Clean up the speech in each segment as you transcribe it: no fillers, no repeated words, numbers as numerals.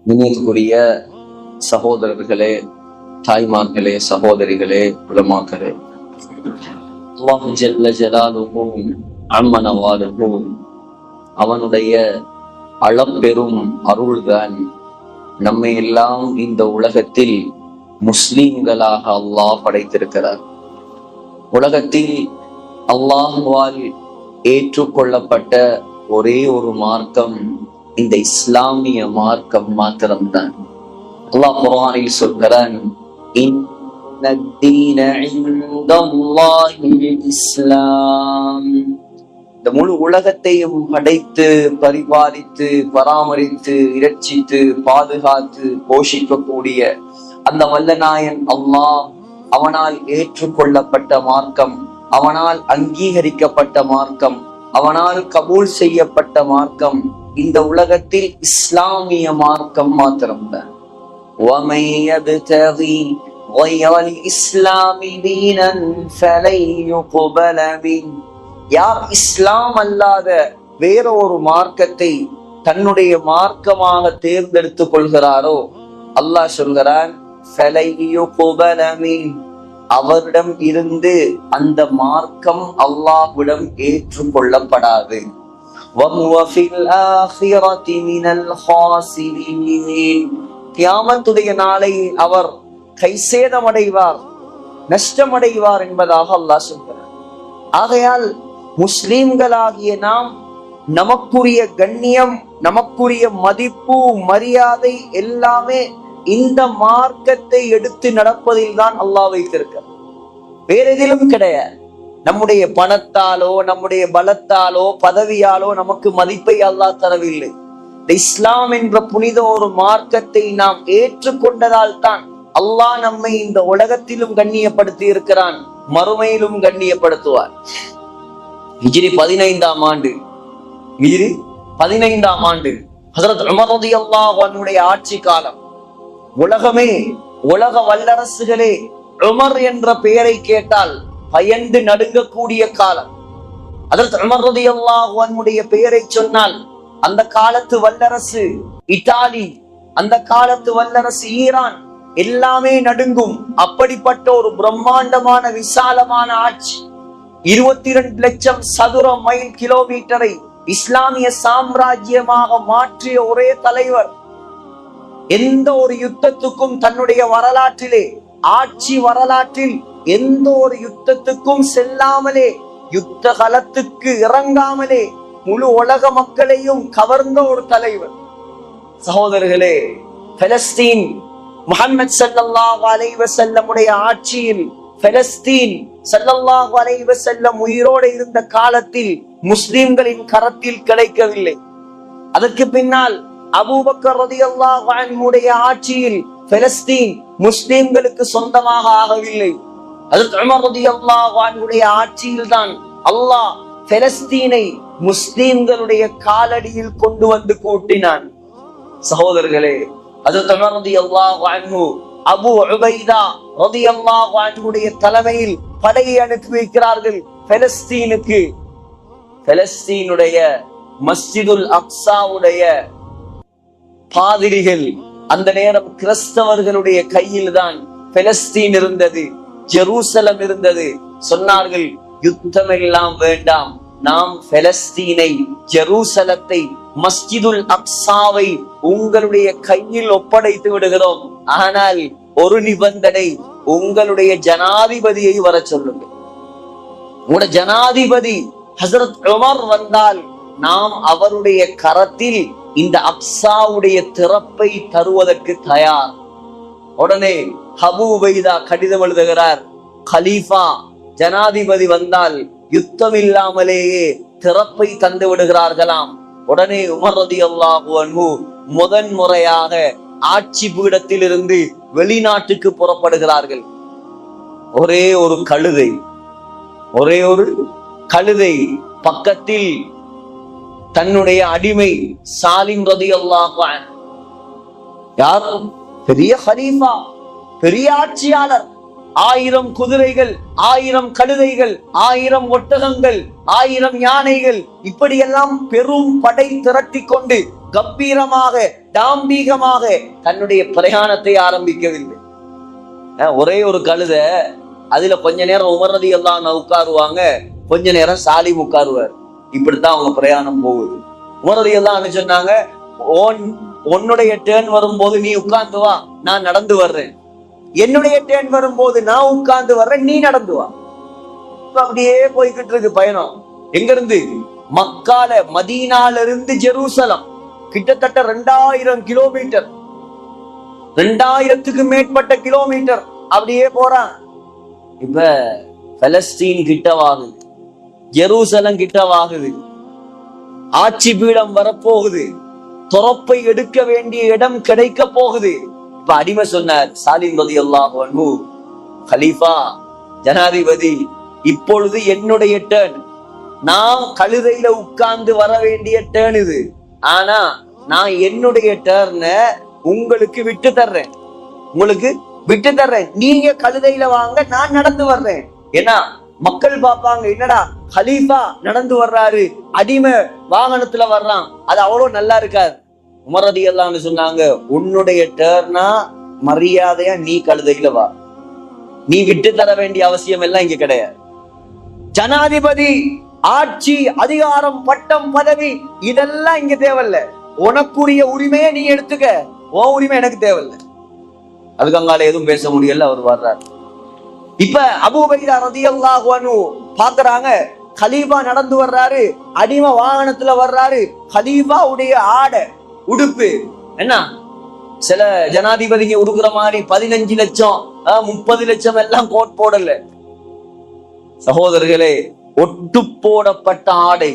நினைவுக்குரிய சகோதரர்களே, தாய்மார்களே, சகோதரிகளே, உலமாக்களே, அல்லாஹ் ஜல்ல ஜலாலுஹு அம்ம நவாலுஹு அவனுடைய அளப்பெரும் அருள்தான் நம்மை எல்லாம் இந்த உலகத்தில் முஸ்லிம்களாக அல்லாஹ் படைத்திருக்கிறார். உலகத்தில் அல்லாஹ்வால் ஏற்றுக்கொள்ளப்பட்ட ஒரே ஒரு மார்க்கம் இந்த இஸ்லாமிய மார்க்கம் மாத்திரம்தான். அல்லாஹ் குர்ஆனில் சொல்கிறான், இன்னத்தீன இன்தல்லாஹில் இஸ்லாம். இந்த முழு உலகத்தையும் படைத்து பரிபாலித்து பராமரித்து இரட்சித்து பாதுகாத்து போஷிக்கக்கூடிய அந்த வல்லநாயன் அல்லாஹ், அவனால் ஏற்றுக்கொள்ளப்பட்ட மார்க்கம், அவனால் அங்கீகரிக்கப்பட்ட மார்க்கம், அவனால் கபூல் செய்யப்பட்ட மார்க்கம் இந்த உலகத்தில் இஸ்லாமிய மார்க்கம் மாத்திரம்தான். وَمَن يَبْتَغِي غَيْرَ الْإِسْلَامِ دِينًا فَلَن يُقْبَلَ مِنْهُ. யார் இஸ்லாம் அல்லாத வேற ஒரு மார்க்கத்தை தன்னுடைய மார்க்கமாக தேர்ந்தெடுத்துக் கொள்கிறாரோ, அல்லாஹ் சொல்கிறான், فَلَن يُقْبَلَ مِنْهُ. அவரிடம் இருந்து அந்த மார்க்கம் அல்லாஹ்விடம் ஏற்றுக்கொள்ளப்படாது. وَهُوَ فِي الْآخِرَةِ مِنَ الْخَاسِرِينَ. கியாமத்துடைய நாளை அவர் கைசேதமடைவார், நஷ்டமடைவார் என்பதாக அல்லாஹ் சொல்கிறார். ஆகையால் முஸ்லிம்களாகிய நாம் நமக்குரிய கண்ணியம், நமக்குரிய மதிப்பு, மரியாதை எல்லாமே இந்த மார்க்கத்தை எடுத்து நடப்பதில் தான் அல்லாஹ் வைத்திருக்கிறார். வேற எதிலும் கிடையாது. நம்முடைய பணத்தாலோ நம்முடைய பலத்தாலோ பதவியாலோ நமக்கு மதிப்பை அல்லாஹ் தரவில்லை. இந்த இஸ்லாம் என்ற புனித ஒரு மார்க்கத்தை நாம் ஏற்றுக்கொண்டதால் தான் அல்லாஹ் நம்மை இந்த உலகத்திலும் கண்ணியப்படுத்தி இருக்கிறான், மறுமையிலும் கண்ணியப்படுத்துவார். ஹிஜ்ரி 15ஆம் ஆண்டு ஹஜ்ரத் உமர் ரலியல்லாஹு அன்ஹுடைய ஆட்சி காலம். உலகமே, உலக வல்லரசுகளே உமர் என்ற பெயரை கேட்டால் பயந்து நடுங்கக்கூடிய காலம். ஹஜ்ரத் உமர் ரலியல்லாஹு அன்ஹுடைய பெயரை சொன்னால் அந்த காலத்து வல்லரசு இத்தாலி, அந்த காலத்து வல்லரசு ஈரான் எல்லாமே நடுங்கும். அப்படிப்பட்ட ஒரு பிரம்மாண்டமான விசாலமான ஆட்சி, 22 லட்சம் சதுர மைல் கிலோமீட்டரை இஸ்லாமிய சாம்ராஜ்யமாக மாற்றிய ஒரே தலைவர். எந்த ஒரு யுத்தத்துக்கும் தன்னுடைய வரலாற்றிலே, ஆட்சி வரலாற்றில் எந்த ஒரு யுத்தத்துக்கும் செல்லாமலே, யுத்த களத்துக்கு இறங்காமலே முழு உலக மக்களையும் கவர்ந்த ஒரு தலைவர். சகோதரர்களே, பலஸ்தீன் முஹம்மது ஸல்லல்லாஹு அலைஹி வஸல்லம் உடைய ஆட்சியில் பலஸ்தீன் ஸல்லல்லாஹு அலைஹி வஸல்லம் உயிரோடு இருந்த காலத்தில் முஸ்லிம்களின் கரத்தில் கிடைக்கவில்லை. அதற்கு பின்னால் அபூபக்கர் ரலியல்லாஹு அன்ஹு உடைய ஆட்சியில் பலஸ்தீன் முஸ்லிம்களுக்கு சொந்தமாக ஆகவில்லை. ஹஜ்ரத் உமர் ரலியல்லாஹு அன்ஹு உடைய ஆட்சியில் தான் அல்லாஹ் பலஸ்தீனை முஸ்லிம்களுடைய காலடியில் கொண்டு வந்து கூட்டினான். சகோதரர்களே, ஹஜ்ரத் உமர் ரலியல்லாஹு அன்ஹு அபூ உபைதா ரலியல்லாஹு அன்ஹு உடைய தலைமையில் படையை அனுப்பி வைக்கிறார்கள் பலஸ்தீனுக்கு. பலஸ்தீனுடைய மஸ்ஜிதுல் அக்ஸாவுடைய பாதிரிகள், அந்த நேரம் கிறிஸ்தவர்களுடைய கையில் தான் பலஸ்தீன் இருந்தது, ஜெருசலம் இருந்தது. சொன்னார்கள், யுத்தம் எல்லாம் வேண்டாம், நாம் பலஸ்தீனை, ஜெருசலத்தை, மஸ்ஜிதுல் அக்ஸாவை உங்களுடைய கையில் ஒப்படைத்து விடுகிறோம். ஆனால் ஒரு நிபந்தனை, உங்களுடைய ஜனாதிபதியை வர சொல்லுங்கள். உங்களோட ஜனாதிபதி ஹஜ்ரத் உமர் வந்தால் நாம் அவருடைய கரத்தில் இந்த அக்ஸாவுடைய திறப்பை தருவதற்கு தயார். உடனே அபூ உபைதா கடிதம் எழுதுகிறார், கலீஃபா ஜனாதிபதி வந்தால் யுத்தம் இல்லாமலேயே திறப்பை தந்து விடுகிறார்களாம். உடனே உமர் ரலியல்லாஹு அன்ஹு முதன் முறையாக ஆட்சி பீடத்தில் இருந்து வெளிநாட்டுக்கு புறப்படுகிறார்கள். ஒரே ஒரு கழுதை பக்கத்தில் தன்னுடைய அடிமை சாலிம் ரலியல்லாஹு அன்ஹு, யார் பெரிய ஹலீஃபா, பெரிய ஆட்சியாளர், 1000 குதிரைகள், 1000 கழுதைகள், 1000 ஒட்டகங்கள், 1000 யானைகள், இப்படியெல்லாம் பெரும் படை திரட்டி கொண்டு கம்பீரமாக தாம்பீகமாக தன்னுடைய பிரயாணத்தை ஆரம்பிக்கவில்லை. ஒரே ஒரு கழுத, அதுல கொஞ்ச நேரம் உமர் ரலியல்லாஹு அன்ஹு உட்காருவாங்க, கொஞ்ச நேரம் சாலிம் உட்காருவார். இப்படித்தான் அவங்க பிரயாணம் போகுது. உமர் ரலியல்லாஹு அன்ஹு சொன்னாங்க, உன்னுடைய டேர்ன் வரும்போது நீ உட்கார்ந்து வா, நான் நடந்து வர்றேன். என்னுடைய டேர்ன் வரும்போது நான் உட்கார்ந்து வர்றேன், நீ நடந்து வா. அப்படியே போய்கிட்டு இருக்கு பயணம். எங்க இருந்து? மக்கால, மதீனால இருந்து ஜெருசலம் கிட்டத்தட்ட 2000 கிலோமீட்டர், 2000க்கு மேற்பட்ட கிலோமீட்டர் அப்படியே போறான். இப்ப பலஸ்தீன் கிட்டவாகுது, ஜெருசலம் கிட்டவாகுது, ஆட்சி பீடம் வரப்போகுது, துறப்பை எடுக்க வேண்டிய இடம் கிடைக்க போகுது. இப்ப அடிமை சொன்னார் சாலிம் ரலியல்லாஹு அன்ஹு, கலீஃபா, ஜனாதிபதி, இப்பொழுது என்னுடைய டேர்ன். நான் கழுதையில உட்கார்ந்து வர வேண்டிய டேர்ன் இது. ஆனா நான் என்னுடைய டேர்ன உங்களுக்கு விட்டு தர்றேன், உங்களுக்கு விட்டு தர்றேன். நீங்க கழுதையில வாங்க, நான் நடந்து வர்றேன். ஏன்னா மக்கள் பார்ப்பாங்க, என்னடா கலீஃபா நடந்து வர்றாரு, அடிமை வாகனத்துல வர்றான், அது அவ்வளவு நல்லா இருக்காது. உமர் ரலியல்லாஹு அன்ஹு சொன்னாங்க, உன்னுடைய டேர்னா மரியாதையா நீ கழுதையில வா, நீ விட்டு தர வேண்டிய அவசியம் எல்லாம் இங்க கிடையாது. ஜனாதிபதி, ஆட்சி, அதிகாரம், பட்டம், பதவி இதெல்லாம் இங்க தேவையில்ல. உனக்குரிய உரிமையை நீ எடுத்துக்க, உன் உரிமை எனக்கு தேவையில்லை. அதுக்கு அங்கால எதுவும் பேச முடியல. அவர் வர்றார். இப்ப அபூ உபைதா ரலியல்லாஹு அன்ஹு பாக்குறாங்க, கலீஃபா நடந்து வர்றாரு, அடிமை வாகனத்துல வர்றாரு. கலீஃபாவுடைய ஆடை, உடுப்பு என்ன சில ஜனாதிபதிக்கு உடுக்குற மாதிரி 15 லட்சம் 30 லட்சம் எல்லாம் கோட் போடல சகோதரர்களே. ஒட்டு போடப்பட்ட ஆடை,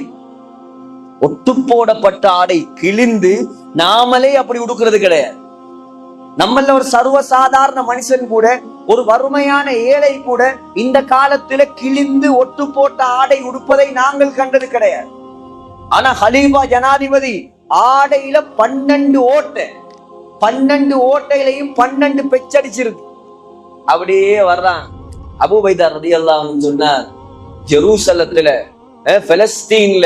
ஒட்டு போடப்பட்ட ஆடை கிழிந்து நாமளே அப்படி உடுக்கிறது கிடையாது. நம்மள ஒரு சர்வசாதாரண மனுஷன் கூட, ஒரு வறுமையான ஏழை கூட இந்த காலத்துல கிழிந்து ஒட்டு போட்ட ஆடை உடுப்பதை நாங்கள் கண்டது கிடையாது. ஆனா கலீஃபா ஜனாதிபதி ஆடையில 12 ஓட்டை, 12 ஓட்டையிலையும் 12 பெச்சடிச்சிருக்கு. அப்படியே வர்றான். அபூ உபைதா ரலியல்லாஹு அன்ஹு சொன்னார், ஜெருசலத்துல, பலஸ்தீன்ல,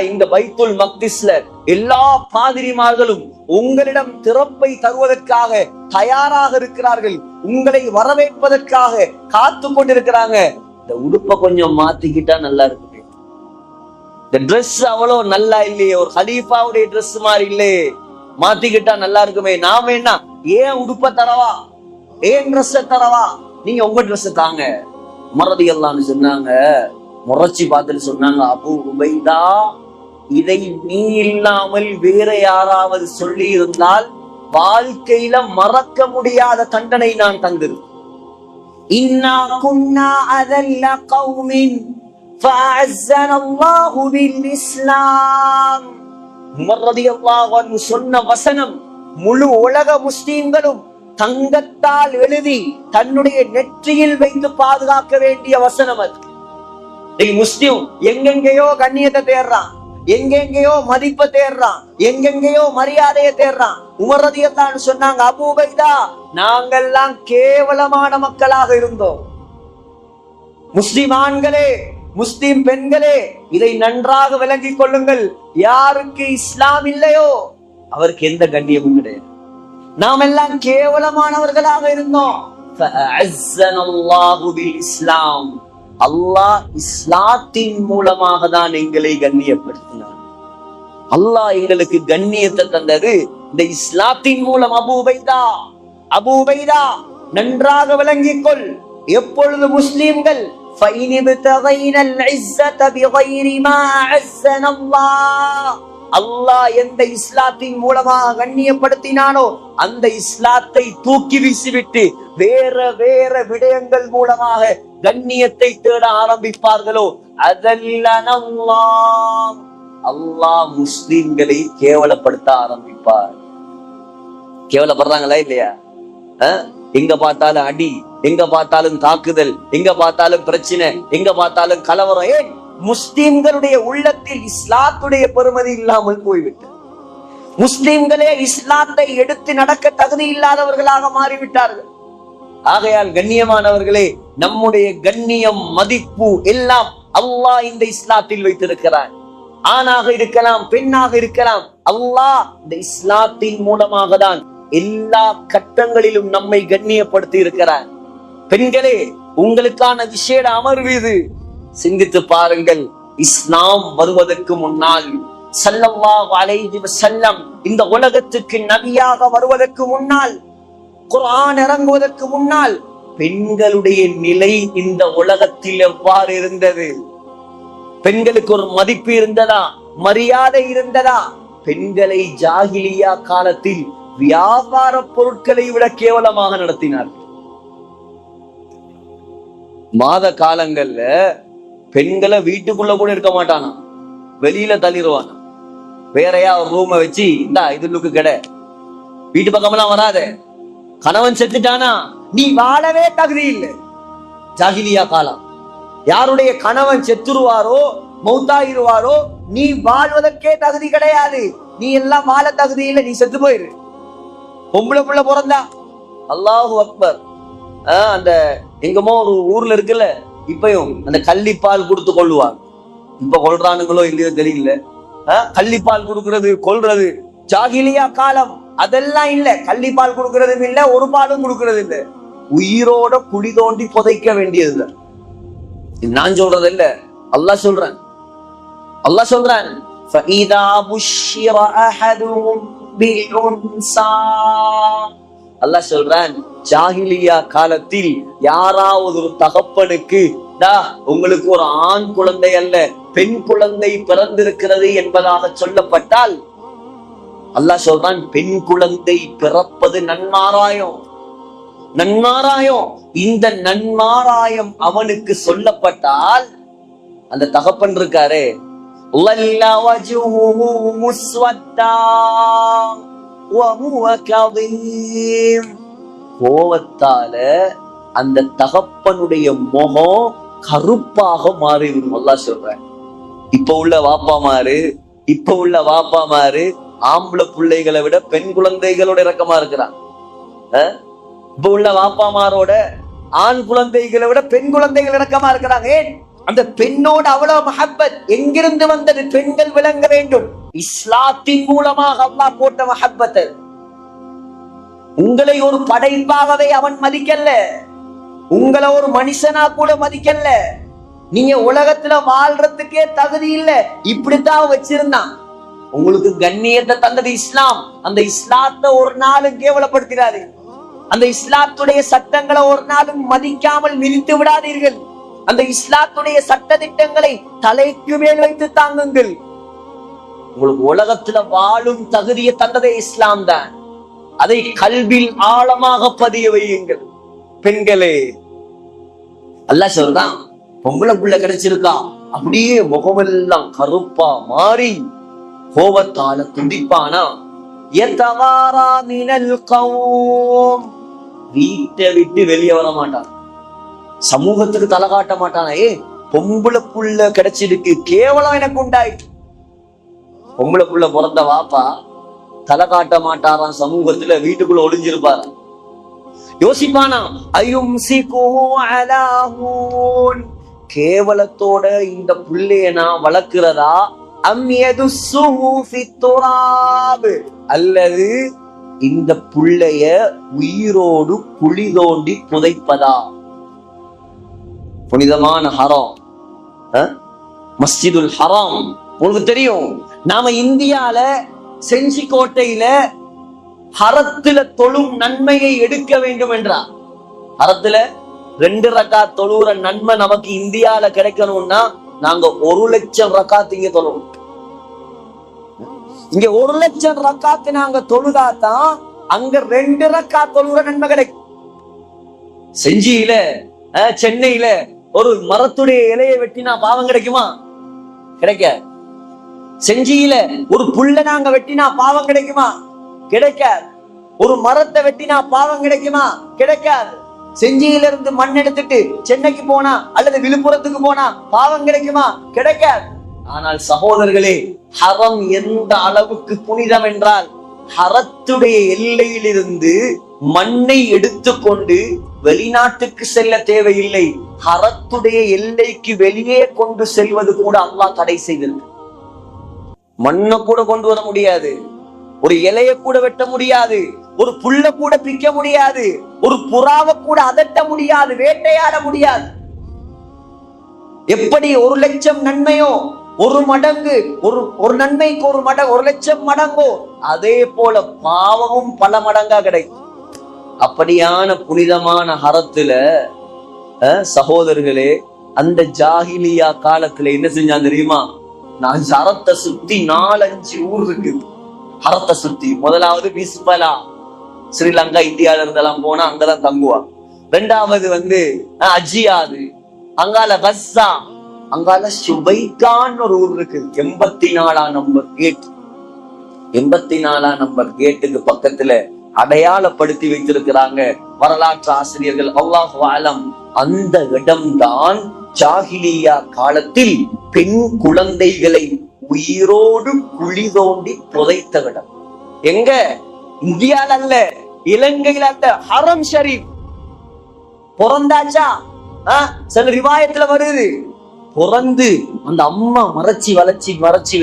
இந்த பைத்துல் மக்திஸ்ல எல்லா பாதிரிமார்களும் உங்களிடம் திறப்பை தருவதற்காக தயாராக இருக்கிறார்கள், உங்களை வரவேற்பதற்காக காத்து கொண்டிருக்கிறாங்க. இந்த உடுப்பை கொஞ்சம் மாத்திக்கிட்டா நல்லா இருக்கு. இந்த ட்ரெஸ் அவ்வளவு நல்லா இல்லையே, ஒரு கலீஃபாவுடைய ட்ரெஸ் மாதிரி இல்லையே, மாத்திக்கிட்டா நல்லா இருக்குமே. நாம என்ன, ஏன் உடுப்ப தரவா, ஏன் ட்ரெஸ் தரவா, நீங்க உங்க ட்ரெஸ் தாங்க. உமர் ரலியல்லாஹு அன்ஹு சொன்னாங்க, முறைச்சி பார்த்துட்டு சொன்னாங்க, அபூ உபைதா, இதை நீ இல்லாமல் வேற யாராவது சொல்லி இருந்தால் வாழ்க்கையில மறக்க முடியாத தண்டனை நான் தந்திருக்கேன். இன்னா குன்னா அதல்ல கௌமின் ஃபஅஸ்ஸன அல்லாஹு பில் இஸ்லாம். உமர் ரலியல்லாஹு அன்ஹு சொன்ன வசனம் முழு உலக முஸ்லிம்களும் தங்கத்தால் எழுதி தன்னுடைய நெற்றியில் வைத்து பாதுகாக்க வேண்டிய வசனம் அது. முஸ்லிம் எங்கெங்கயோ கண்ணியத்தை தேடுறான், எங்கெங்கயோ மதிப்பை தேடுறான், எங்கெங்கயோ மரியாதையை தேடுறான். உமர் ரலியல்லாஹு அன்ஹு சொன்னாங்க, அபூ உபைதா, நாங்கெல்லாம் கேவலமான மக்களாக இருந்தோம். முஸ்லிம் ஆண்களே, முஸ்லிம் பெண்களே, இதை நன்றாக விளங்கிக் கொள்ளுங்கள். யாருக்கு இஸ்லாம் இல்லையோ அவருக்கு எந்த கண்ணியமும் கிடையாது. நாம் எல்லாம் கேவலமானவர்களாக இருந்தோம். இஸ்லாம், அல்லாஹ் இஸ்லாத்தின் மூலமாக தான் எங்களை கண்ணியப்படுத்தினார். அல்லாஹ் எங்களுக்கு கண்ணியத்தை தந்தது இந்த இஸ்லாத்தின் மூலம். அபூ உபைதா, அபூ உபைதா, நன்றாக விளங்கிக் கொள். எப்பொழுது முஸ்லிம்கள் அல்லாஹ் எந்த இஸ்லாத்தின் மூலமாக கண்ணியப்படுத்தினானோ அந்த இஸ்லாத்தை தூக்கி வீசிவிட்டு வேற வேற விடயங்கள் மூலமாக கண்ணியத்தை தேட ஆரம்பிப்பார்களோ அதெல்லாம் அல்லாஹ் முஸ்லிம்களை கேவலப்படுத்த ஆரம்பிப்பார். கேவலப்படுறாங்களா இல்லையா? எங்க பார்த்தாலும் அடி, எங்க பார்த்தாலும் தாக்குதல், எங்க பார்த்தாலும் பிரச்சனை, எங்க பார்த்தாலும் கலவரம். ஏன்? முஸ்லிம்களுடைய உள்ளத்தில் இஸ்லாத்துடைய பெருமதி இல்லாமல் போய்விட்டது. முஸ்லிம்களே இஸ்லாத்தை எடுத்து நடக்க தகுதி இல்லாதவர்களாக மாறிவிட்டார்கள். ஆகையால் கண்ணியமானவர்களே, நம்முடைய கண்ணியம், மதிப்பு எல்லாம் அல்லாஹ் இந்த இஸ்லாத்தில் வைத்திருக்கிறார். ஆணாக இருக்கலாம், பெண்ணாக இருக்கலாம். அல்லாஹ் இந்த இஸ்லாத்தின் மூலமாக தான் எல்லா கட்டங்களிலும் நம்மை கண்ணியப்படுத்தி இருக்கிறார். பெண்களே, உங்களுக்கான விசேட அமர்வு இது. சிந்தித்து பாருங்கள். இஸ்லாம் வருவதற்கு முன்னால், ஸல்லல்லாஹு அலைஹி வஸல்லம் இந்த உலகத்துக்கு நபியாக வருவதற்கு முன்னால், குர்ஆன் இறங்குவதற்கு முன்னால் பெண்களுடைய நிலை இந்த உலகத்தில் எவ்வாறு இருந்தது? பெண்களுக்கு ஒரு மதிப்பு இருந்ததா? மரியாதை இருந்ததா? பெண்களை ஜாகிலியா காலத்தில் வியாபார பொருட்களை விட கேவலமாக நடத்தினார்கள். மாத காலங்கள்ல பெண்களை வீட்டுக்குள்ள கூட இருக்க மாட்டானா, வெளியில தள்ளிடுவானா. வேறையா ஒரு ரூமை வச்சு, இந்தா இதுக்கு கடை, வீட்டு பக்கமெல்லாம் வராத. கணவன் செத்துட்டானா நீ வாழவே தகுதி இல்லை. ஜாகிலியா காலம். யாருடைய கணவன் செத்துருவாரோ, மௌத்தாயிருவாரோ, நீ வாழ்வதற்கே தகுதி கிடையாது. நீ எல்லாம் வாழ தகுதி இல்லை, நீ செத்து போயிரு. பொம்பளை புள்ள பிறந்தா அல்லாஹு அக்பர். அந்த எங்கமோ ஒரு ஊர்ல இருக்குல்ல, இப்பயும் அந்த கள்ளிப்பால் கொடுத்து கொள்ளுவாங்க. இப்ப கொள்றானுங்களோ இல்லையோ தெரியல. கள்ளிப்பால் கொடுக்கறது, கொல்றது ஜாகிலியா காலம். அதெல்லாம் இல்ல. கள்ளிப்பால் கொடுக்கறதும் இல்ல, ஒரு பாலும் கொடுக்கறது இல்ல. உயிரோட குழி தோண்டி புதைக்க வேண்டியது. நான் சொல்றது இல்ல, அல்லாஹ் சொல்றான். அல்லாஹ் சொல்றான், فَإِذَا بُشِّرَ أَحَدُهُمْ بِالْأُنْثَى. அல்லாஹ் சொல்றான், ஜாகிலியா காலத்தில் யாராவது ஒரு தகப்பனுக்கு உங்களுக்கு ஒரு ஆண் குழந்தை அல்ல பெண் குழந்தை பிறந்திருக்கிறது என்பதாக சொல்லப்பட்டால், அல்லாஹ் சொல்றான், பெண் குழந்தை பிறப்பது நன்மாராயம். நன்மாராயம். இந்த நன்மாராயம் அவனுக்கு சொல்லப்பட்டால், அந்த தகப்பன் இருக்காரே, கோவத்தால அந்த தகப்பனுடைய முகம் கருப்பாக மாறிவிடும். அல்லாஹ் சொல்றேன். இப்ப உள்ள வாப்பாமாரு ஆம்பளை பிள்ளைகளை விட பெண் குழந்தைகளோட இரக்கமா இருக்கிறான். இப்ப உள்ள வாப்பாமாரோட ஆண் குழந்தைகளை விட பெண் குழந்தைகள் இரக்கமா இருக்கிறாங்க. ஏன்? அந்த பெண்ணோட அவ்வளவு மஹப்பத் எங்கிருந்து வந்தது? பெண்கள் விளங்க வேண்டும். இஸ்லாத்தின் மூலமாக அல்லாஹ் போட்ட மஹப்பத். உங்களை ஒரு படைப்பாகவே அவன் மதிக்கல, உங்களை ஒரு மனுஷனா கூட மதிக்கல. நீங்க உலகத்துல வாழ்றதுக்கே தகுதி இல்ல, இப்படித்தான் வச்சிருந்தான். உங்களுக்கு கண்ணியத்தை தந்தது இஸ்லாம். அந்த இஸ்லாத்தை ஒரு நாளும் கேவலப்படுத்திடாது. அந்த இஸ்லாத்துடைய சட்டங்களை ஒரு நாளும் மதிக்காமல் மிதித்து விடாதீர்கள். அந்த இஸ்லாத்துடைய சட்ட திட்டங்களை தலைக்கு மேல் வைத்து தாங்குங்கள். உங்களுக்கு உலகத்துல வாழும் தகுதியை தந்ததே இஸ்லாம் தான். அதை கல்வில் ஆழமாக பதிய வையுங்கள். பெண்களே, அல்லாஹ் சொல்றான், பொம்பளை புள்ள கிடைச்சிருக்கா, அப்படியே முகமெல்லாம் கருப்பா மாறி கோபத்தால துடிப்பானா, வீட்டை விட்டு வெளியே வர மாட்டான், சமூகத்துக்கு தலை காட்ட மாட்டானா. பொம்பளை புள்ள கிடைச்சிருக்கு, கேவலம் எனக்கு உண்டாயிட்டு. பொம்பளை புள்ள பிறந்த வாப்பா தலை காட்ட மாட்டாராம் சமூகத்துல, வீட்டுக்குள்ள ஒளிஞ்சிருப்பாரு. யோசிப்பானா, கேவலத்தோட இந்த புள்ளைய நான் வளர்க்கிறதா, அல்லது இந்த புள்ளைய உயிரோடு குழி தோண்டி புதைப்பதா? புனிதமான ஹராம், மஸ்ஜிதுல் ஹராம் உங்களுக்கு தெரியும். நாம இந்தியால செஞ்சி கோட்டையில ஹரத்துல தொழும் நன்மையை எடுக்க வேண்டும் என்றா, ஹரத்துல 2 ரக்காத் தொழுற நன்மை நமக்கு இந்தியால கிடைக்கணும்னா நாங்க 1 லட்சம் ரக்காத் இங்க தொழுவோம். இங்க 1 லட்சம் ரக்காத்து நாங்க தொழுதாதான் அங்க 2 ரக்காத் தொழுற நன்மை கிடைக்கும். செஞ்சியில சென்னையில ஒரு மரத்துடைய இலையை வெட்டினா பாவம் கிடைக்குமா? கிடைக்க. செஞ்சியில ஒரு புல்ல நாங்க வெட்டினா பாவம் கிடைக்குமா? கிடைக்காது. ஒரு மரத்தை வெட்டினா பாவம் கிடைக்குமா? கிடைக்காது. செஞ்சியில இருந்து மண் எடுத்துட்டு சென்னைக்கு போனா அல்லது விழுப்புரத்துக்கு போனா பாவம் கிடைக்குமா? கிடைக்காது. ஆனால் சகோதரர்களே, ஹரம் எந்த அளவுக்கு புனிதம் என்றால், ஹரத்துடைய எல்லையிலிருந்து மண்ணை எடுத்துக்கொண்டு வெளிநாட்டுக்கு செல்ல மண்ணை கூட கொண்டு வர முடியாது, ஒரு இலைய கூட வெட்ட முடியாது, ஒரு புல்ல கூட பிக்க முடியாது, ஒரு புறாவை கூட அதட்ட முடியாது, வேட்டையாட முடியாது. எப்படி 1,00,000 நன்மையோ ஒரு மடங்கு, ஒரு நன்மைக்கு ஒரு மடங்கு 1,00,000 மடங்கோ, அதே போல பாவமும் பல மடங்கா கிடைக்கும். அப்படியான புனிதமான ஹரத்துல சகோதரர்களே, அந்த ஜாஹிலியா காலத்துல என்ன செஞ்சான் தெரியுமா? நான் ஹரத்தை சுத்தி 4-5 ஊர் இருக்கு. ஹரத்தை சுத்தி முதலாவது பிஸ்பலா, ஸ்ரீலங்கா இந்தியால இருந்தெல்லாம் போனா அங்கதான் தங்குவா. 2வது அஜியாது, அங்கால கஸ்ஸா, அங்கால சுபைகான்னு ஒரு ஊர் இருக்கு. 84ஆம் நம்பர் கேட், 84ஆம் நம்பர் கேட்டுக்கு பக்கத்துல அடையாளப்படுத்தி வைத்திருக்கிறாங்க வரலாற்று ஆசிரியர்கள். அல்லாஹு அலம். அந்த இடம்தான் ஜாஹிலியா காலத்தில் பெண் குழந்தைகளை உயிரோடு குழி தோண்டி புதைத்த இடம். எங்க? இந்தியால அல்ல, இலங்கையில அல்ல, ஹரம் ஷரீப். பிறந்தாச்சா சில ரிவாயத்துல வருது, பிறந்து அந்த அம்மா மறைச்சி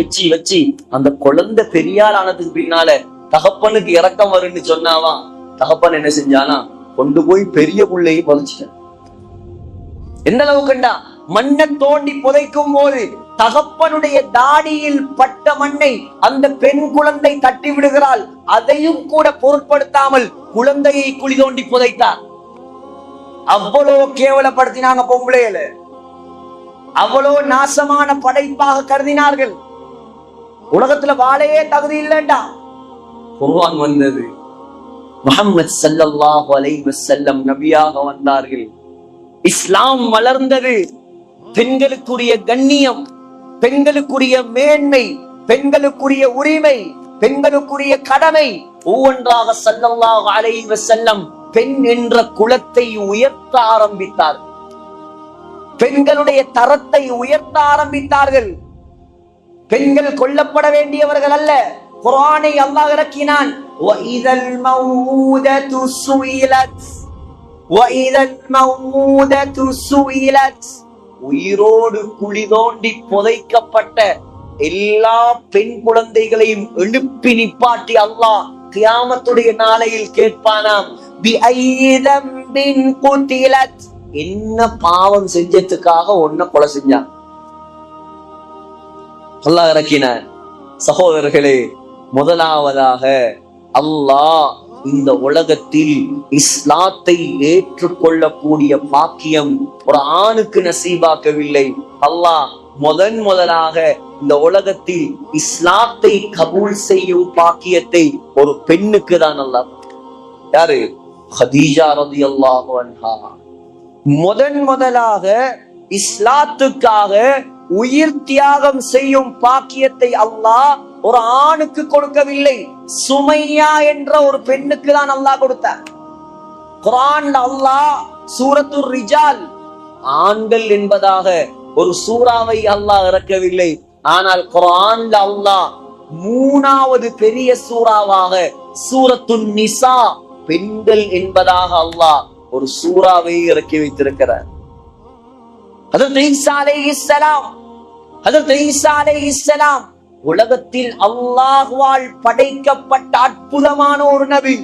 வச்சு அந்த குழந்தை பெரியாள் ஆனதுக்கு பின்னால தகப்பனுக்கு இறக்கம் வருன்னு சொன்னாவா, தகப்பன் என்ன செஞ்சானா கொண்டு போய் பெரிய புள்ளையை புதைச்சிட்டான். எந்த அளவுக்குண்டா, மண்ணை தோண்டி புதைக்கும் போது தகப்பனுடைய தாடியில் பட்ட மண்ணை அந்த பெண் குழந்தை தட்டி விடுகிறாள். அதையும் கூட பொருட்படுத்தாமல் குழந்தையை குழி தோண்டி புதைத்தார். அவ்வளோ கேவலப்படுத்தினாங்க பொம்பளையில, அவ்வளோ நாசமான படைப்பாக கருதினார்கள். உலகத்துல வாழையே தகுதி இல்லைண்டா. குர்ஆன் வந்தது, முஹம்மது ஸல்லல்லாஹு அலைஹி வஸல்லம் நபியாக வந்தார்கள், இஸ்லாம் வளர்ந்தது. பெண்களுக்குரிய கண்ணியம், பெண்களுக்குரிய மேன்மை, பெண்களுக்குரிய உரிமை, பெண்களுக்குரிய கடமை ஒவ்வொன்றாக ஸல்லல்லாஹு அலைஹி வஸல்லம் பெண் என்ற குலத்தை உயர்த்த ஆரம்பித்தார். பெண்களுடைய தரத்தை உயர்த்த ஆரம்பித்தார்கள். பெண்கள் கொல்லப்பட வேண்டியவர்கள் அல்ல. குர்ஆனை அல்லாஹ் இறக்கினான், வஇதல் மௌஊதது சுயிலத், வஇதல் மௌஊதது சுயிலத். உயிரோடு குழி தோண்டி புதைக்கப்பட்ட எல்லா பெண் குழந்தைகளையும் எழுப்பி நிப்பாட்டி அல்லாஹ் கியாமத்துடைய நாளையில் கேட்பானாம், பிஐதம் பின் குதிலத். என்ன பாவம் செஞ்சதுக்காக ஒன்ன கொலை செஞ்சான்? அல்லாஹ் இறக்கினார். சகோதரர்களே, முதலாவதாக அல்லாஹ் இந்த உலகத்தில் இஸ்லாத்தை ஏற்றுக்கொள்ளக்கூடிய பாக்கியம் ஒரு ஆணுக்கு நசீபாக்கவில்லை. அல்லாஹ் முதலாக இந்த உலகத்தில் இஸ்லாத்தை கபூல் செய்யும் பாக்கியத்தை ஒரு பெண்ணுக்கு தான் அல்லாஹ். யாரு? ஹதீஜா ரலியல்லாஹு அன்ஹா. முதலாக இஸ்லாத்துக்காக உயிர் தியாகம் செய்யும் பாக்கியத்தை அல்லாஹ் ஒரு ஆணுக்கு கொடுக்கவில்லை, சுமையா என்ற ஒரு பெண்ணுக்கு தான் அல்லாஹ் கொடுத்தார். குர்ஆன்ல அல்லாஹ் சூரத்துர் ரிஜால், ஆண்கள் என்பதாக ஒரு சூறாவை அல்லாஹ் இறக்கவில்லை. ஆனால் குர்ஆன்ல அல்லாஹ் 3வது பெரிய சூறாவாக சூரத்துன் நிசா, பெண்கள் என்பதாக அல்லாஹ் ஒரு சூறாவை இறக்கி வைத்திருக்கிறார். ஹஜ்ரத் ஈசா அலைஹிஸ்ஸலாம் உலகத்தில் அல்லாஹ்வால் படைக்கப்பட்ட அற்புதமான ஒரு நபி.